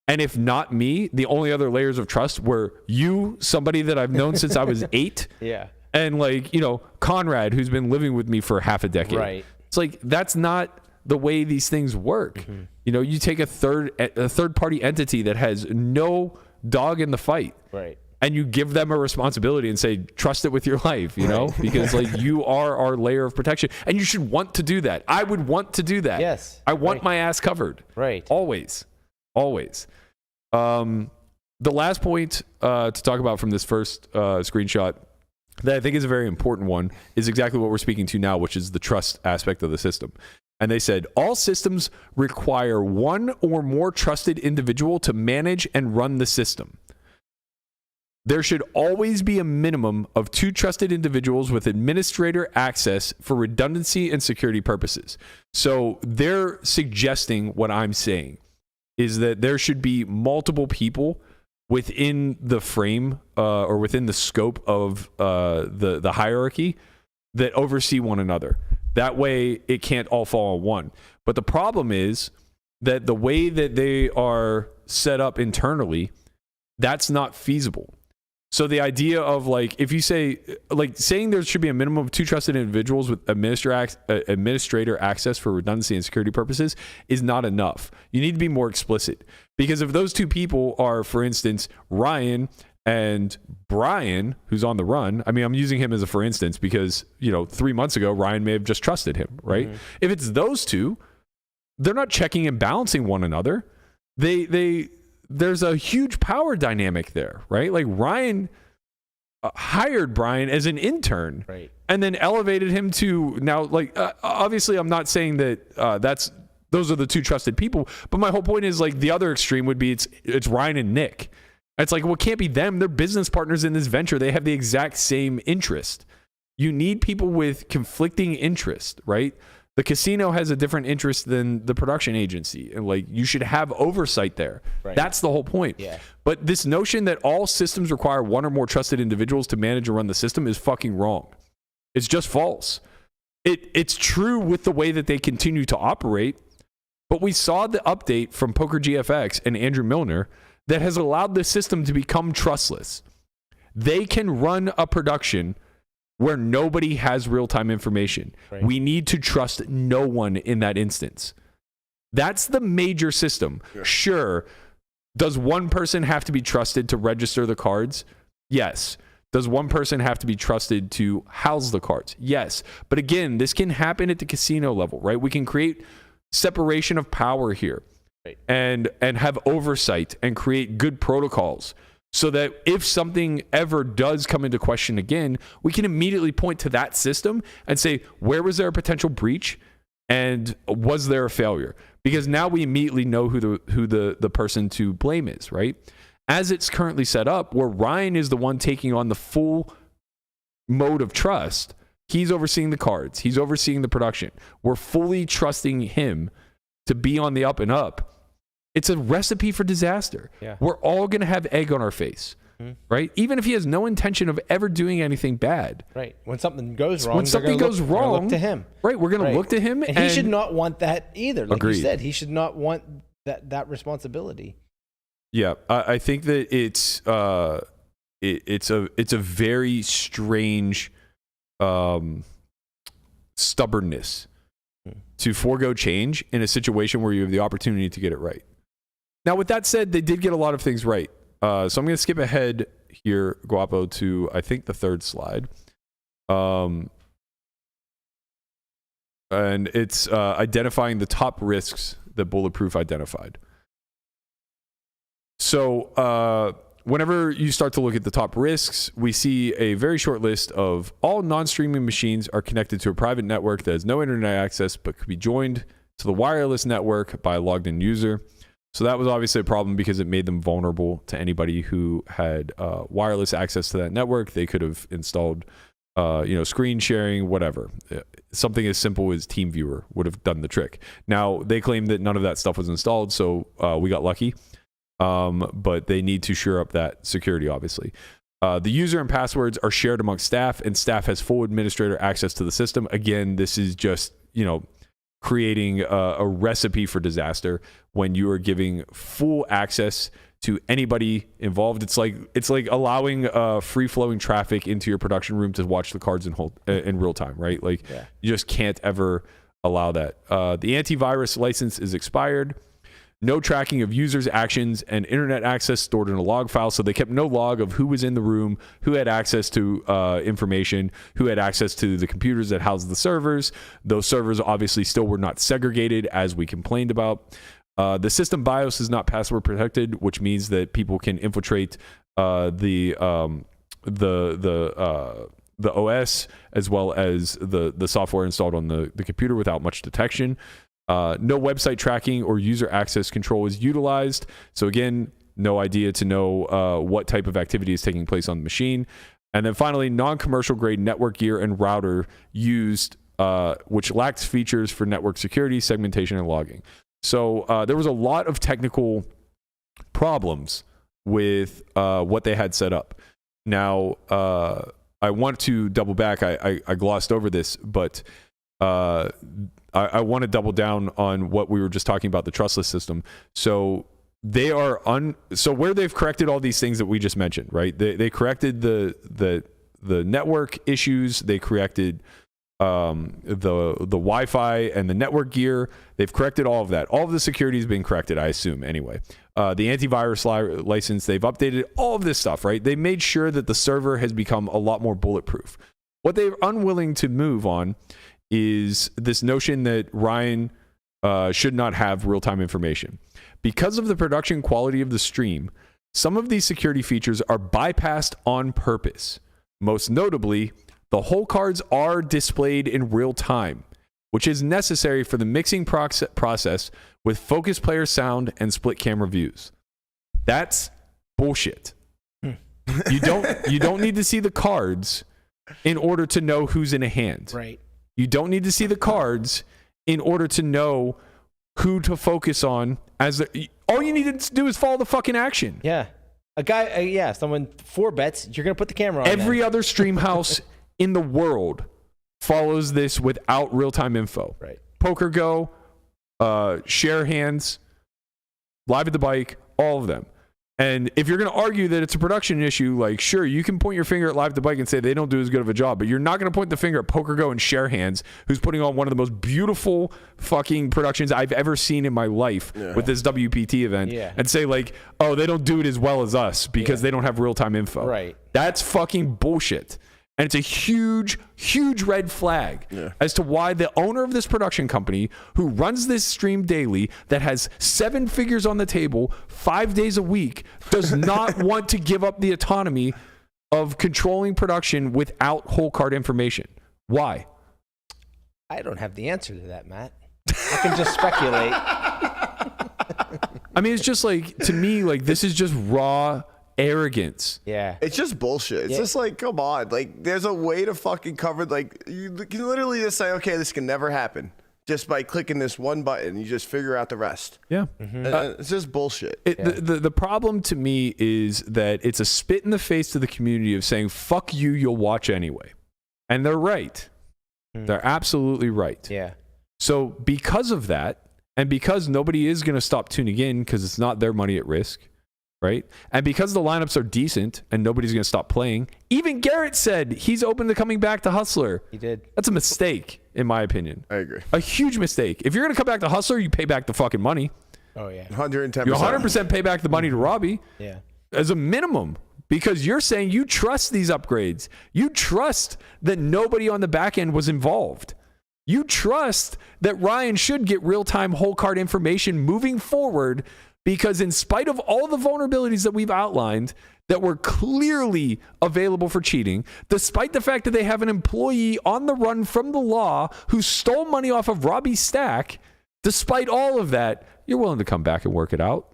And if not me, the only other layers of trust were you, somebody that I've known since I was 8. Yeah. And like, Conrad, who's been living with me for half a decade. Right. It's like, that's not the way these things work. You take a third party entity that has no dog in the fight. Right. And you give them a responsibility and say, trust it with your life, because like you are our layer of protection, and you should want to do that. I would want to do that. Yes. I want my ass covered. Right. Always. The last point to talk about from this first screenshot that I think is a very important one is exactly what we're speaking to now, which is the trust aspect of the system. And they said, all systems require one or more trusted individual to manage and run the system. There should always be a minimum of 2 trusted individuals with administrator access for redundancy and security purposes. So they're suggesting what I'm saying is that there should be multiple people within the frame or within the scope of the hierarchy that oversee one another. That way it can't all fall on one. But the problem is that the way that they are set up internally, that's not feasible. So the idea of like, if you say, like saying there should be a minimum of 2 trusted individuals with administrator access for redundancy and security purposes is not enough. You need to be more explicit, because if those 2 people are, for instance, Ryan and Brian, who's on the run, I mean, I'm using him as a for instance because, 3 months ago, Ryan may have just trusted him, right? If it's those 2, they're not checking and balancing one another. There's a huge power dynamic there, right? Like Ryan hired Brian as an intern, right, and then elevated him to now. Like, obviously, I'm not saying that those are the 2 trusted people, but my whole point is like the other extreme would be it's Ryan and Nick. It's like, well, it can't be them. They're business partners in this venture. They have the exact same interest. You need people with conflicting interest, right? The casino has a different interest than the production agency, and like you should have oversight there. Right. That's the whole point. Yeah. But this notion that all systems require 1 or more trusted individuals to manage and run the system is fucking wrong. It's just false. It's true with the way that they continue to operate, but we saw the update from Poker GFX and Andrew Milner that has allowed the system to become trustless. They can run a production where nobody has real-time information. Right. We need to trust no one in that instance. That's the major system. Sure. Does one person have to be trusted to register the cards? Yes. Does one person have to be trusted to house the cards? Yes. But again, this can happen at the casino level, right? We can create separation of power here, right, and have oversight and create good protocols so that if something ever does come into question again, we can immediately point to that system and say, where was there a potential breach and was there a failure? Because now we immediately know who the person to blame is, right? As it's currently set up, where Ryan is the one taking on the full mode of trust, he's overseeing the cards, he's overseeing the production. We're fully trusting him to be on the up and up. It's a recipe for disaster. Yeah. We're all going to have egg on our face, right? Even if he has no intention of ever doing anything bad. Right. When something goes wrong, When something goes we're gonna wrong, look to him. Right. We're going to look to him. And he should not want that either. Like Agreed. you said, he should not want that responsibility. Yeah. I think that it's a very strange stubbornness to forego change in a situation where you have the opportunity to get it right. Now, with that said, they did get a lot of things right. So I'm going to skip ahead here, Guapo, to I think the third slide. And it's identifying the top risks that Bulletproof identified. So whenever you start to look at the top risks, we see a very short list of all non-streaming machines are connected to a private network that has no internet access but could be joined to the wireless network by a logged in user. So that was obviously a problem because it made them vulnerable to anybody who had wireless access to that network. They could have installed screen sharing, whatever. Something as simple as TeamViewer would have done the trick. Now, they claim that none of that stuff was installed, so we got lucky. But they need to shore up that security, obviously. The user and passwords are shared amongst staff, and staff has full administrator access to the system. Again, this is just, creating a recipe for disaster when you are giving full access to anybody involved. It's like allowing free-flowing traffic into your production room to watch the cards in real time, right? Like, you just can't ever allow that. The antivirus license is expired. No tracking of users' actions and internet access stored in a log file. So they kept no log of who was in the room, who had access to information, who had access to the computers that housed the servers. Those servers obviously still were not segregated, as we complained about. The system BIOS is not password protected, which means that people can infiltrate the OS as well as the software installed on the computer without much detection. No website tracking or user access control is utilized. So again, no idea to know what type of activity is taking place on the machine. And then finally, non-commercial grade network gear and router used, which lacked features for network security, segmentation, and logging. So there was a lot of technical problems with what they had set up. Now, I want to double back. I glossed over this, but I want to double down on what we were just talking about, the trustless system. So they are so where they've corrected all these things that we just mentioned, right? They corrected the network issues. They corrected the Wi-Fi and the network gear. They've corrected all of that. All of the security has been corrected, I assume, anyway. The antivirus license, they've updated all of this stuff, right? They made sure that the server has become a lot more bulletproof. What they're unwilling to move on is this notion that Ryan should not have real-time information. Because of the production quality of the stream, some of these security features are bypassed on purpose. Most notably, the whole cards are displayed in real time, which is necessary for the mixing process with focus player sound and split camera views. That's bullshit. You don't need to see the cards in order to know who's in a hand. Right. You don't need to see the cards in order to know who to focus on. All you need to do is follow the fucking action. Yeah. Someone 4 bets, you're going to put the camera on. Every other stream house in the world follows this without real-time info. Right. Poker Go, Share Hands, Live at the Bike, all of them. And if you're going to argue that it's a production issue, like, sure, you can point your finger at Live the Bike and say they don't do as good of a job, but you're not going to point the finger at Poker Go and Share Hands, who's putting on one of the most beautiful fucking productions I've ever seen in my life with this WPT event, and say, like, oh, they don't do it as well as us because they don't have real-time info. Right. That's fucking bullshit. And it's a huge, huge red flag as to why the owner of this production company, who runs this stream daily, that has 7 figures on the table 5 days a week, does not want to give up the autonomy of controlling production without whole card information. Why? I don't have the answer to that, Matt. I can just speculate. I mean, it's just like, to me, like, this is just raw arrogance. Yeah. It's just bullshit. It's just like, come on. Like, there's a way to fucking cover, like, you can literally just say, okay, this can never happen. Just by clicking this one button, you just figure out the rest. Yeah. It's just bullshit. The problem to me is that it's a spit in the face to the community of saying, fuck you, you'll watch anyway. And they're right. They're absolutely right. Yeah. So because of that, and because nobody is going to stop tuning in because it's not their money at risk, right? And because the lineups are decent and nobody's going to stop playing, even Garrett said he's open to coming back to Hustler. He did. That's a mistake, in my opinion. I agree. A huge mistake. If you're going to come back to Hustler, you pay back the fucking money. Oh, yeah. 110%. You 100% pay back the money to Robbi. Yeah. As a minimum. Because you're saying you trust these upgrades. You trust that nobody on the back end was involved. You trust that Ryan should get real-time whole card information moving forward, because in spite of all the vulnerabilities that we've outlined that were clearly available for cheating, despite the fact that they have an employee on the run from the law who stole money off of Robbi's stack, despite all of that, you're willing to come back and work it out.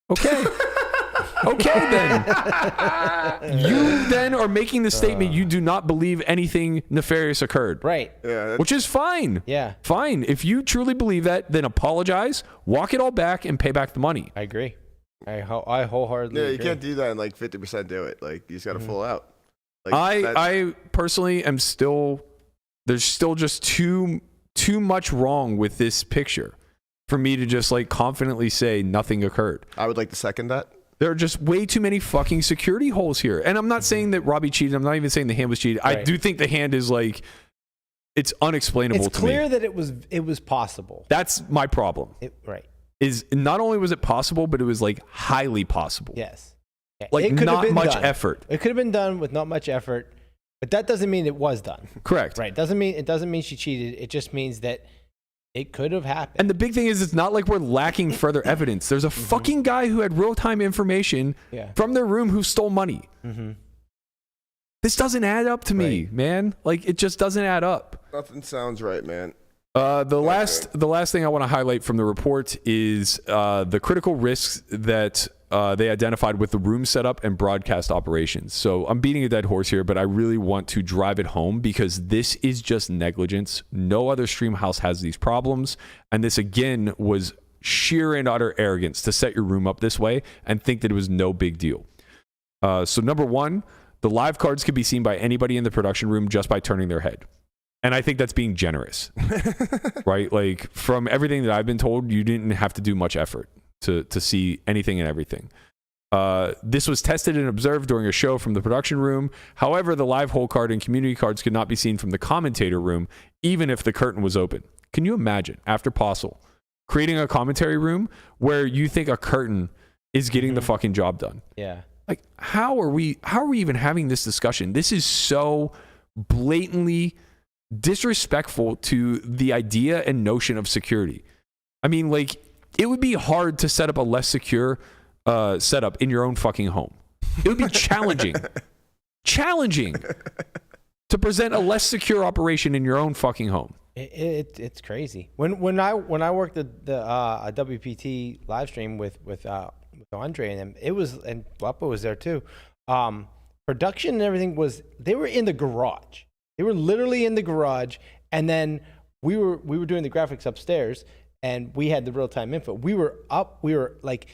Okay. Okay, then. You then are making the statement you do not believe anything nefarious occurred. Right. Yeah, Which is fine. Yeah. Fine. If you truly believe that, then apologize, walk it all back, and pay back the money. I agree. I wholeheartely agree. you can't do that and like 50% do it. Like, you just got to full out. Like, I personally am still, there's still just too much wrong with this picture for me to just like confidently say nothing occurred. I would like to second that. There are just way too many fucking security holes here. And I'm not saying that Robbi cheated. I'm not even saying the hand was cheated. Right. I do think the hand is like, it's unexplainable It's to me. clear that it was possible. That's my problem. Right. Is not only was it possible, but it was like highly possible. Yes. Yeah. Like, It could have not been much done. effort. It could have been done with not much effort, but that doesn't mean it was done. Correct. Right. It doesn't mean she cheated. It just means that it could have happened. And the big thing is, it's not like we're lacking further evidence. There's a fucking guy who had real-time information from their room who stole money. This doesn't add up to me, man. Like, it just doesn't add up. Nothing sounds right, man. The last thing I want to highlight from the report is the critical risks that they identified with the room setup and broadcast operations. So I'm beating a dead horse here, but I really want to drive it home because this is just negligence. No other stream house has these problems. And this, again, was sheer and utter arrogance to set your room up this way and think that it was no big deal. So number one, the live cards could be seen by anybody in the production room just by turning their head. And I think that's being generous, right? Like, from everything that I've been told, you didn't have to do much effort to see anything and everything. This was tested and observed during a show from the production room. However, the live hole card and community cards could not be seen from the commentator room, even if the curtain was open. Can you imagine, after Postle, creating a commentary room where you think a curtain is getting the fucking job done? Yeah. Like, how are we even having this discussion? This is so blatantly disrespectful to the idea and notion of security. I mean, like, it would be hard to set up a less secure setup in your own fucking home. It would be challenging to present a less secure operation in your own fucking home. It's crazy. When I worked the WPT live stream with Andre and them, it was, and Bleppo was there too. Production and everything they were in the garage. They were literally in the garage, and then we were doing the graphics upstairs, and we had the real time info. We were like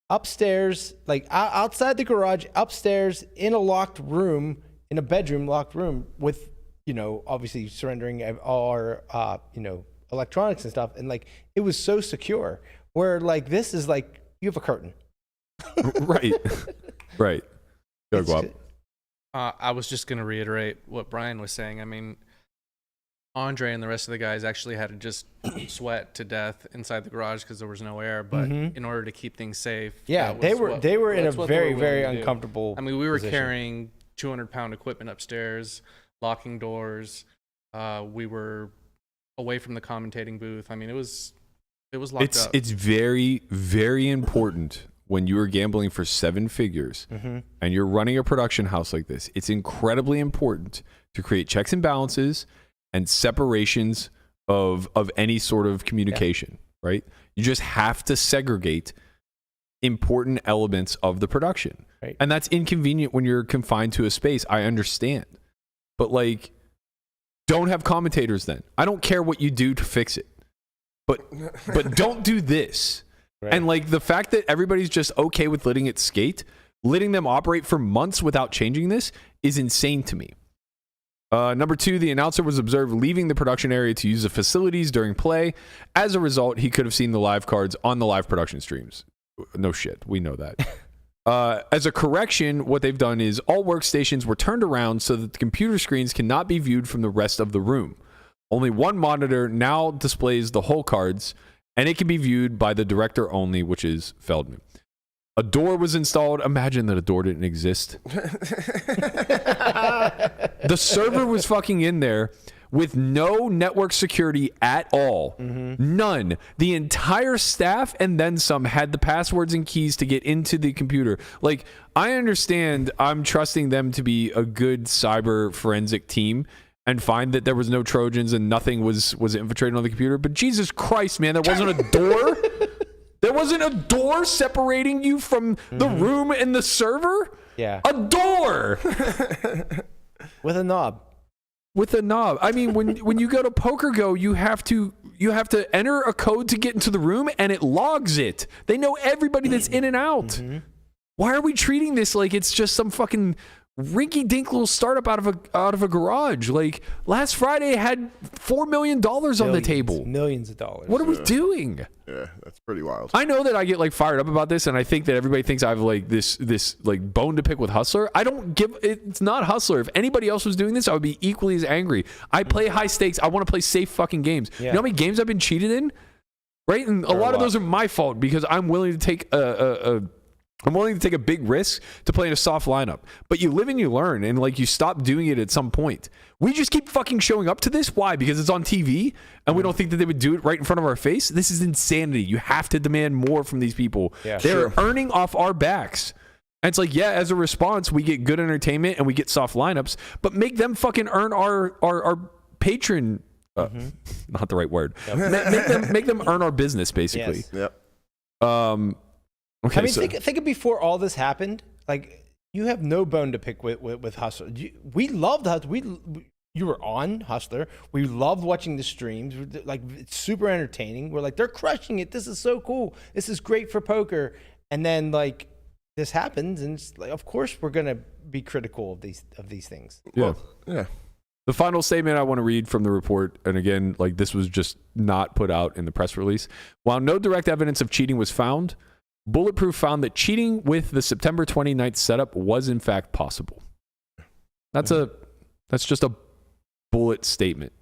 upstairs, like outside the garage, upstairs in a locked room, in a bedroom locked room with, obviously surrendering all our electronics and stuff, and like it was so secure. Where like this is like you have a curtain. Right. Right. Go, Guap. I was just going to reiterate what Brian was saying. I mean, Andre and the rest of the guys actually had to just sweat to death inside the garage because there was no air. But in order to keep things safe, Yeah, they were in a very, very uncomfortable. I mean, we were position. carrying 200-pound equipment upstairs, locking doors. We were away from the commentating booth. I mean, it was locked up. It's very, very important when you are gambling for 7 figures and you're running a production house like this. It's incredibly important to create checks and balances and separations of any sort of communication, right? You just have to segregate important elements of the production. Right. And that's inconvenient when you're confined to a space. I understand. But like, don't have commentators then. I don't care what you do to fix it. But don't do this. Right. And like the fact that everybody's just okay with letting it skate, letting them operate for months without changing this is insane to me. Number 2, the announcer was observed leaving the production area to use the facilities during play. As a result, he could have seen the live cards on the live production streams. No shit. We know that. As a correction, what they've done is all workstations were turned around so that the computer screens cannot be viewed from the rest of the room. Only one monitor now displays the whole cards, and it can be viewed by the director only, which is Feldman. A door was installed. Imagine that a door didn't exist. The server was fucking in there with no network security at all. None. The entire staff and then some had the passwords and keys to get into the computer. Like, I understand I'm trusting them to be a good cyber forensic team and find that there was no Trojans and nothing was infiltrating on the computer. But Jesus Christ, man, there wasn't a door? There wasn't a door separating you from the room and the server? Yeah. A door! With a knob. With a knob. I mean, when you go to PokerGo, you have to enter a code to get into the room, and it logs it. They know everybody that's in and out. Why are we treating this like it's just some fucking rinky-dink little startup out of a garage? Like, last Friday had $4 million on the table. Millions of dollars. What are we doing? Yeah, that's pretty wild. I know that I get like fired up about this, and I think that everybody thinks I have like this like bone to pick with Hustler. I don't give. It's not Hustler. If anybody else was doing this, I would be equally as angry. I play high stakes. I want to play safe fucking games. Yeah. You know how many games I've been cheated in? Right, and a lot of those are my fault because I'm willing to take I'm willing to take a big risk to play in a soft lineup. But you live and you learn, and like you stop doing it at some point. We just keep fucking showing up to this. Why? Because it's on TV, and we don't think that they would do it right in front of our face. This is insanity. You have to demand more from these people. Yeah, They're earning off our backs. And it's like, yeah, as a response, we get good entertainment and we get soft lineups, but make them fucking earn our patron. Not the right word. Yep. Make them earn our business, basically. Yes. Yep. Okay, I mean, think of before all this happened. Like, you have no bone to pick with Hustler. We loved Hustler. You were on Hustler. We loved watching the streams. Like, it's super entertaining. We're like, they're crushing it. This is so cool. This is great for poker. And then like this happens, and it's like, of course we're gonna be critical of these things. Yeah. Yeah. The final statement I want to read from the report, and again, like this was just not put out in the press release. While no direct evidence of cheating was found, Bulletproof found that cheating with the September 29th setup was in fact possible. That's just a bullet statement,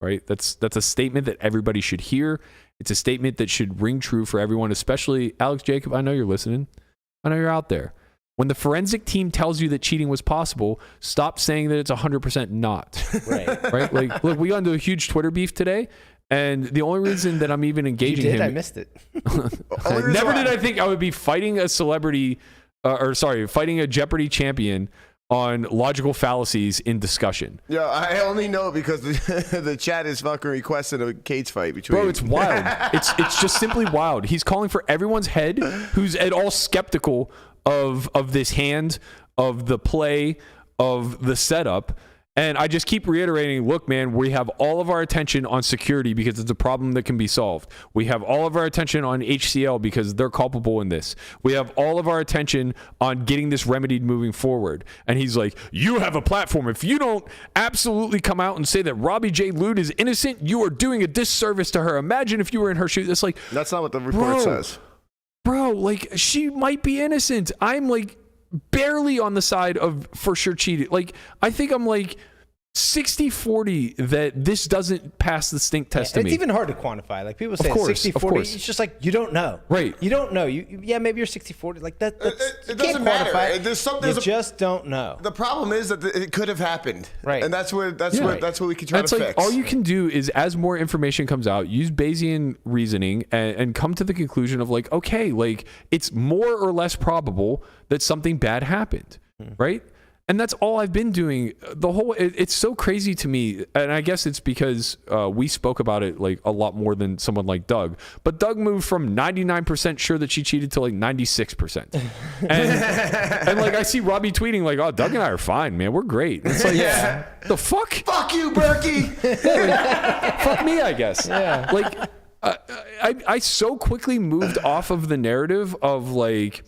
right? That's a statement that everybody should hear. It's a statement that should ring true for everyone, especially Alex Jacob. I know you're listening. I know you're out there. When the forensic team tells you that cheating was possible, stop saying that it's 100% not. Right. Right? Like, look, we got into a huge Twitter beef today. And the only reason that I'm even engaging You did? him, I missed it. never did I think I would be fighting a celebrity, fighting a Jeopardy champion on logical fallacies in discussion. Yeah, I only know because the chat is fucking requesting a cage fight between. Bro, it's wild. It's just simply wild. He's calling for everyone's head who's at all skeptical of this hand, of the play, of the setup. And I just keep reiterating, look, man, we have all of our attention on security because it's a problem that can be solved. We have all of our attention on HCL because they're culpable in this. We have all of our attention on getting this remedied moving forward. And he's like, you have a platform. If you don't absolutely come out and say that Robbi J. Lute is innocent, you are doing a disservice to her. Imagine if you were in her shoes. It's like, that's not what the report says. bro, like she might be innocent. I'm like barely on the side of for sure cheated. Like I think I'm like 60-40 that this doesn't pass the stink test to me. It's even hard to quantify. Like people say 60-40. It's just like you don't know. Right. You don't know. Maybe you're 60-40. Like that's It doesn't matter. You just don't know. The problem is that it could have happened. Right. And that's what we can try to fix. All you can do is, as more information comes out, use Bayesian reasoning and come to the conclusion of like, okay, like it's more or less probable that something bad happened, right? And that's all I've been doing. It's so crazy to me. And I guess it's because we spoke about it like a lot more than someone like Doug. But Doug moved from 99% sure that she cheated to like 96%. And like I see Robbi tweeting like, oh, Doug and I are fine, man. We're great. It's like, the fuck? Fuck you, Berkey. Fuck me, I guess. Yeah. Like I so quickly moved off of the narrative of like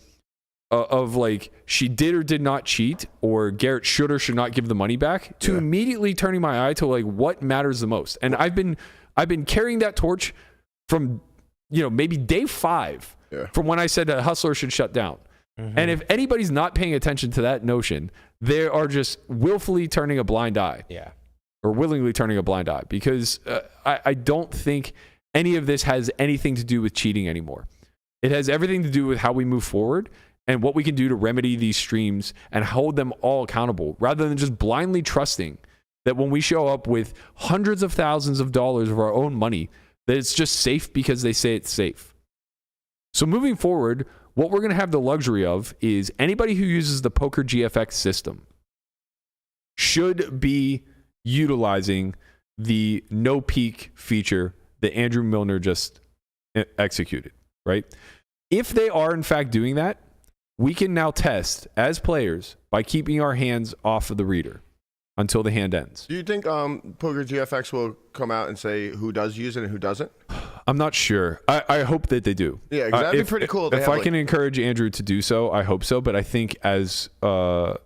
she did or did not cheat, or Garrett should or should not give the money back, to immediately turning my eye to like what matters the most. And I've been carrying that torch from maybe day 5 from when I said that Hustler should shut down. And if anybody's not paying attention to that notion, they are just willfully turning a blind eye. Or willingly turning a blind eye, because I don't think any of this has anything to do with cheating anymore. It has everything to do with how we move forward and what we can do to remedy these streams and hold them all accountable, rather than just blindly trusting that when we show up with hundreds of thousands of dollars of our own money, that it's just safe because they say it's safe. So moving forward, what we're going to have the luxury of is anybody who uses the Poker GFX system should be utilizing the no peak feature that Andrew Milner just executed, right? If they are in fact doing that, we can now test as players by keeping our hands off of the reader until the hand ends. Do you think Poker GFX will come out and say who does use it and who doesn't? I'm not sure. I hope that they do. Yeah, that'd be pretty cool. If I can encourage Andrew to do so, I hope so. But I think as I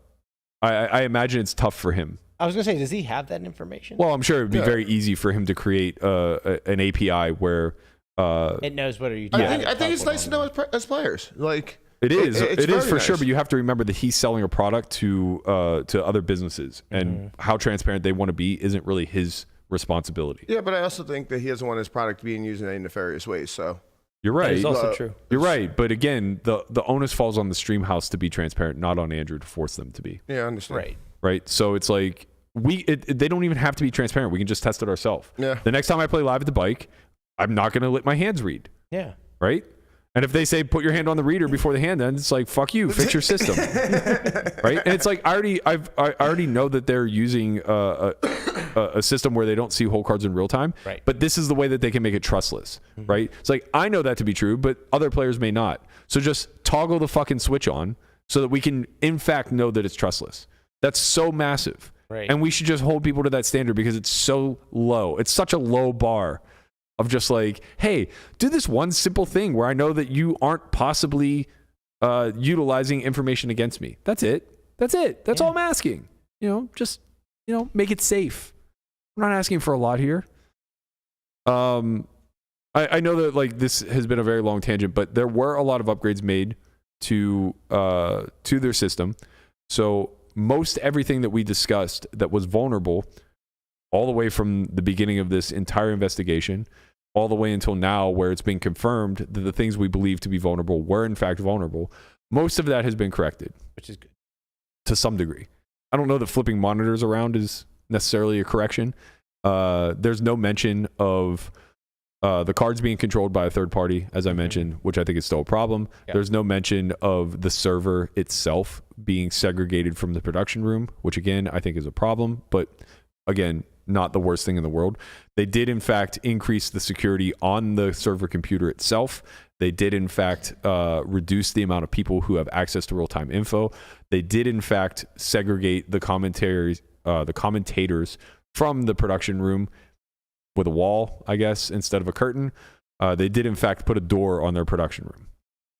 imagine it's tough for him. I was going to say, does he have that information? Well, I'm sure it would be very easy for him to create an API where it knows what are you doing. I think it's nice to know as players. Like it is for nice. sure. But you have to remember that he's selling a product to other businesses, and how transparent they want to be isn't really his responsibility. Yeah, but I also think that he doesn't want his product being used in any nefarious ways. So you're right. It's also true. You're right. But again, the onus falls on the stream house to be transparent, not on Andrew to force them to be. Yeah, I understand. Right. So it's like they don't even have to be transparent. We can just test it ourselves. Yeah. The next time I play live at the bike, I'm not going to let my hands read. Yeah. Right. And if they say put your hand on the reader before the hand ends, it's like fuck you, fix your system, right? And it's like I already know that they're using a system where they don't see hole cards in real time, right? But this is the way that they can make it trustless, right? It's like I know that to be true, but other players may not. So just toggle the fucking switch on so that we can in fact know that it's trustless. That's so massive, right? And we should just hold people to that standard because it's so low. It's such a low bar. Of just like, hey, do this one simple thing where I know that you aren't possibly utilizing information against me. That's it. That's all I'm asking. Just make it safe. I'm not asking for a lot here. I know that like this has been a very long tangent, but there were a lot of upgrades made to their system. So most everything that we discussed that was vulnerable, all the way from the beginning of this entire investigation, all the way until now, where it's been confirmed that the things we believe to be vulnerable were in fact vulnerable, most of that has been corrected. Which is good. To some degree. I don't know that flipping monitors around is necessarily a correction. There's no mention of the cards being controlled by a third party, as I mentioned, which I think is still a problem. Yeah. There's no mention of the server itself being segregated from the production room, which again, I think is a problem. But again, not the worst thing in the world. They did, in fact, increase the security on the server computer itself. They did, in fact, reduce the amount of people who have access to real-time info. They did, in fact, segregate the commentators from the production room with a wall, I guess, instead of a curtain. They did, in fact, put a door on their production room.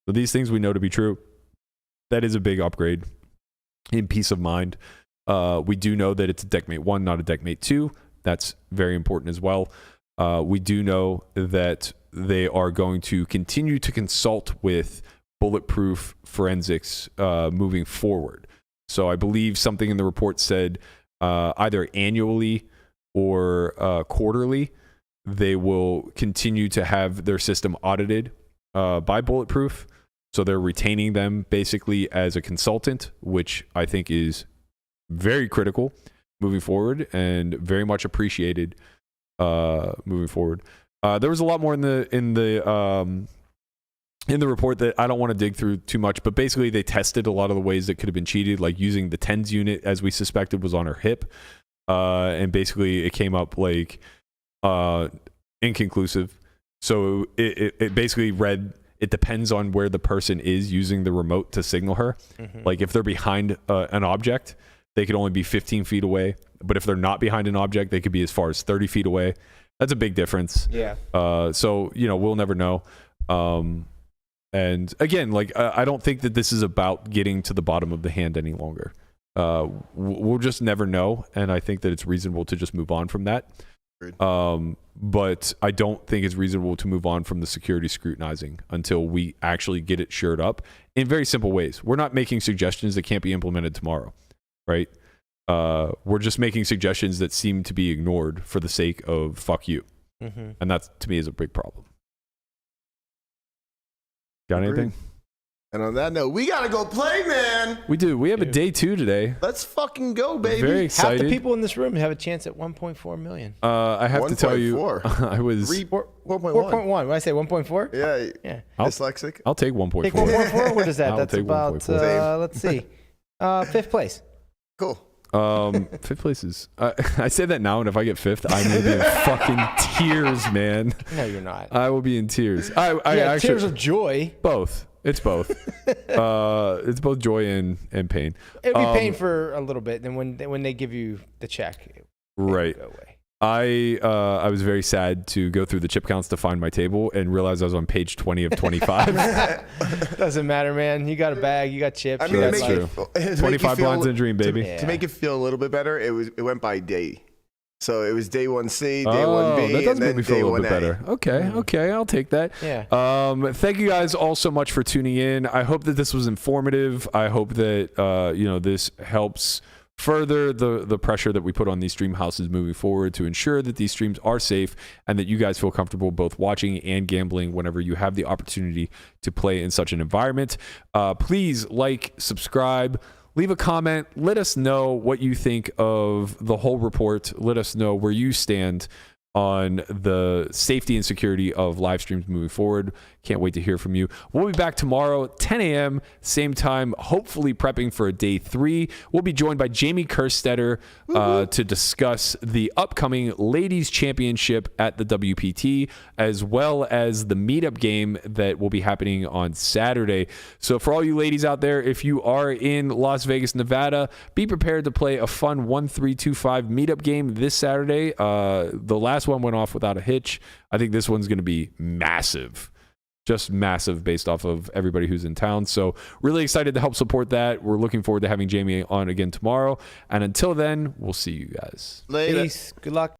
So these things we know to be true. That is a big upgrade in peace of mind. We do know that it's a Deckmate 1, not a Deckmate 2. That's very important as well. We do know that they are going to continue to consult with Bulletproof Forensics moving forward. So I believe something in the report said either annually or quarterly, they will continue to have their system audited by Bulletproof. So they're retaining them basically as a consultant, which I think is very critical moving forward and very much appreciated moving forward. There was a lot more in the report that I don't want to dig through too much, but basically they tested a lot of the ways that could have been cheated, like using the tens unit as we suspected was on her hip. And basically it came up like inconclusive. So it basically read, it depends on where the person is using the remote to signal her. Like if they're behind an object, they could only be 15 feet away. But if they're not behind an object, they could be as far as 30 feet away. That's a big difference. Yeah. So, we'll never know. And again, like, I don't think that this is about getting to the bottom of the hand any longer. We'll just never know. And I think that it's reasonable to just move on from that. But I don't think it's reasonable to move on from the security scrutinizing until we actually get it shored up in very simple ways. We're not making suggestions that can't be implemented tomorrow, right? We're just making suggestions that seem to be ignored for the sake of fuck you. And that, to me, is a big problem. Got anything? And on that note, we gotta go play, man. We do. We have a day 2 today. Let's fucking go, baby. Very excited. Half the people in this room have a chance at 1.4 million. I have to tell you, I was 4.1. 4.1. What did I say? 1.4? Yeah. I'll, Dyslexic. I'll take 1.4. Take 1.4. What is that? I'll That's take about. 1.4. Let's see. 5th place. Cool. 5th place is. I say that now, and if I get 5th, I'm gonna be in fucking tears, man. No, you're not. I will be in tears. I actually, tears of joy. Both. It's both. It's both joy and pain. It'll be pain for a little bit, then when they give you the check, right. Go away. I was very sad to go through the chip counts to find my table and realize I was on page 20 of 25. Doesn't matter, man. You got a bag. You got chips. I mean, That's true. 25 blinds and a dream, baby. To make it feel a little bit better, it went by day. So it was day 1C, day 1B, that does and then make me feel day a little 1A. bit better. Okay, I'll take that. Yeah. Thank you guys all so much for tuning in. I hope that this was informative. I hope that this helps further the pressure that we put on these stream houses moving forward to ensure that these streams are safe and that you guys feel comfortable both watching and gambling whenever you have the opportunity to play in such an environment. Please like, subscribe, leave a comment. Let us know what you think of the whole report. Let us know where you stand on the safety and security of live streams moving forward. Can't wait to hear from you. We'll be back tomorrow, 10 a.m., same time, hopefully prepping for a day 3. We'll be joined by Jamie Kerstetter to discuss the upcoming Ladies Championship at the WPT, as well as the meetup game that will be happening on Saturday. So for all you ladies out there, if you are in Las Vegas, Nevada, be prepared to play a fun 1-3-2-5 meetup game this Saturday. The last one went off without a hitch. I think this one's going to be massive. Just massive based off of everybody who's in town. So really excited to help support that. We're looking forward to having Jamie on again tomorrow. And until then, we'll see you guys. Later. Peace. Good luck.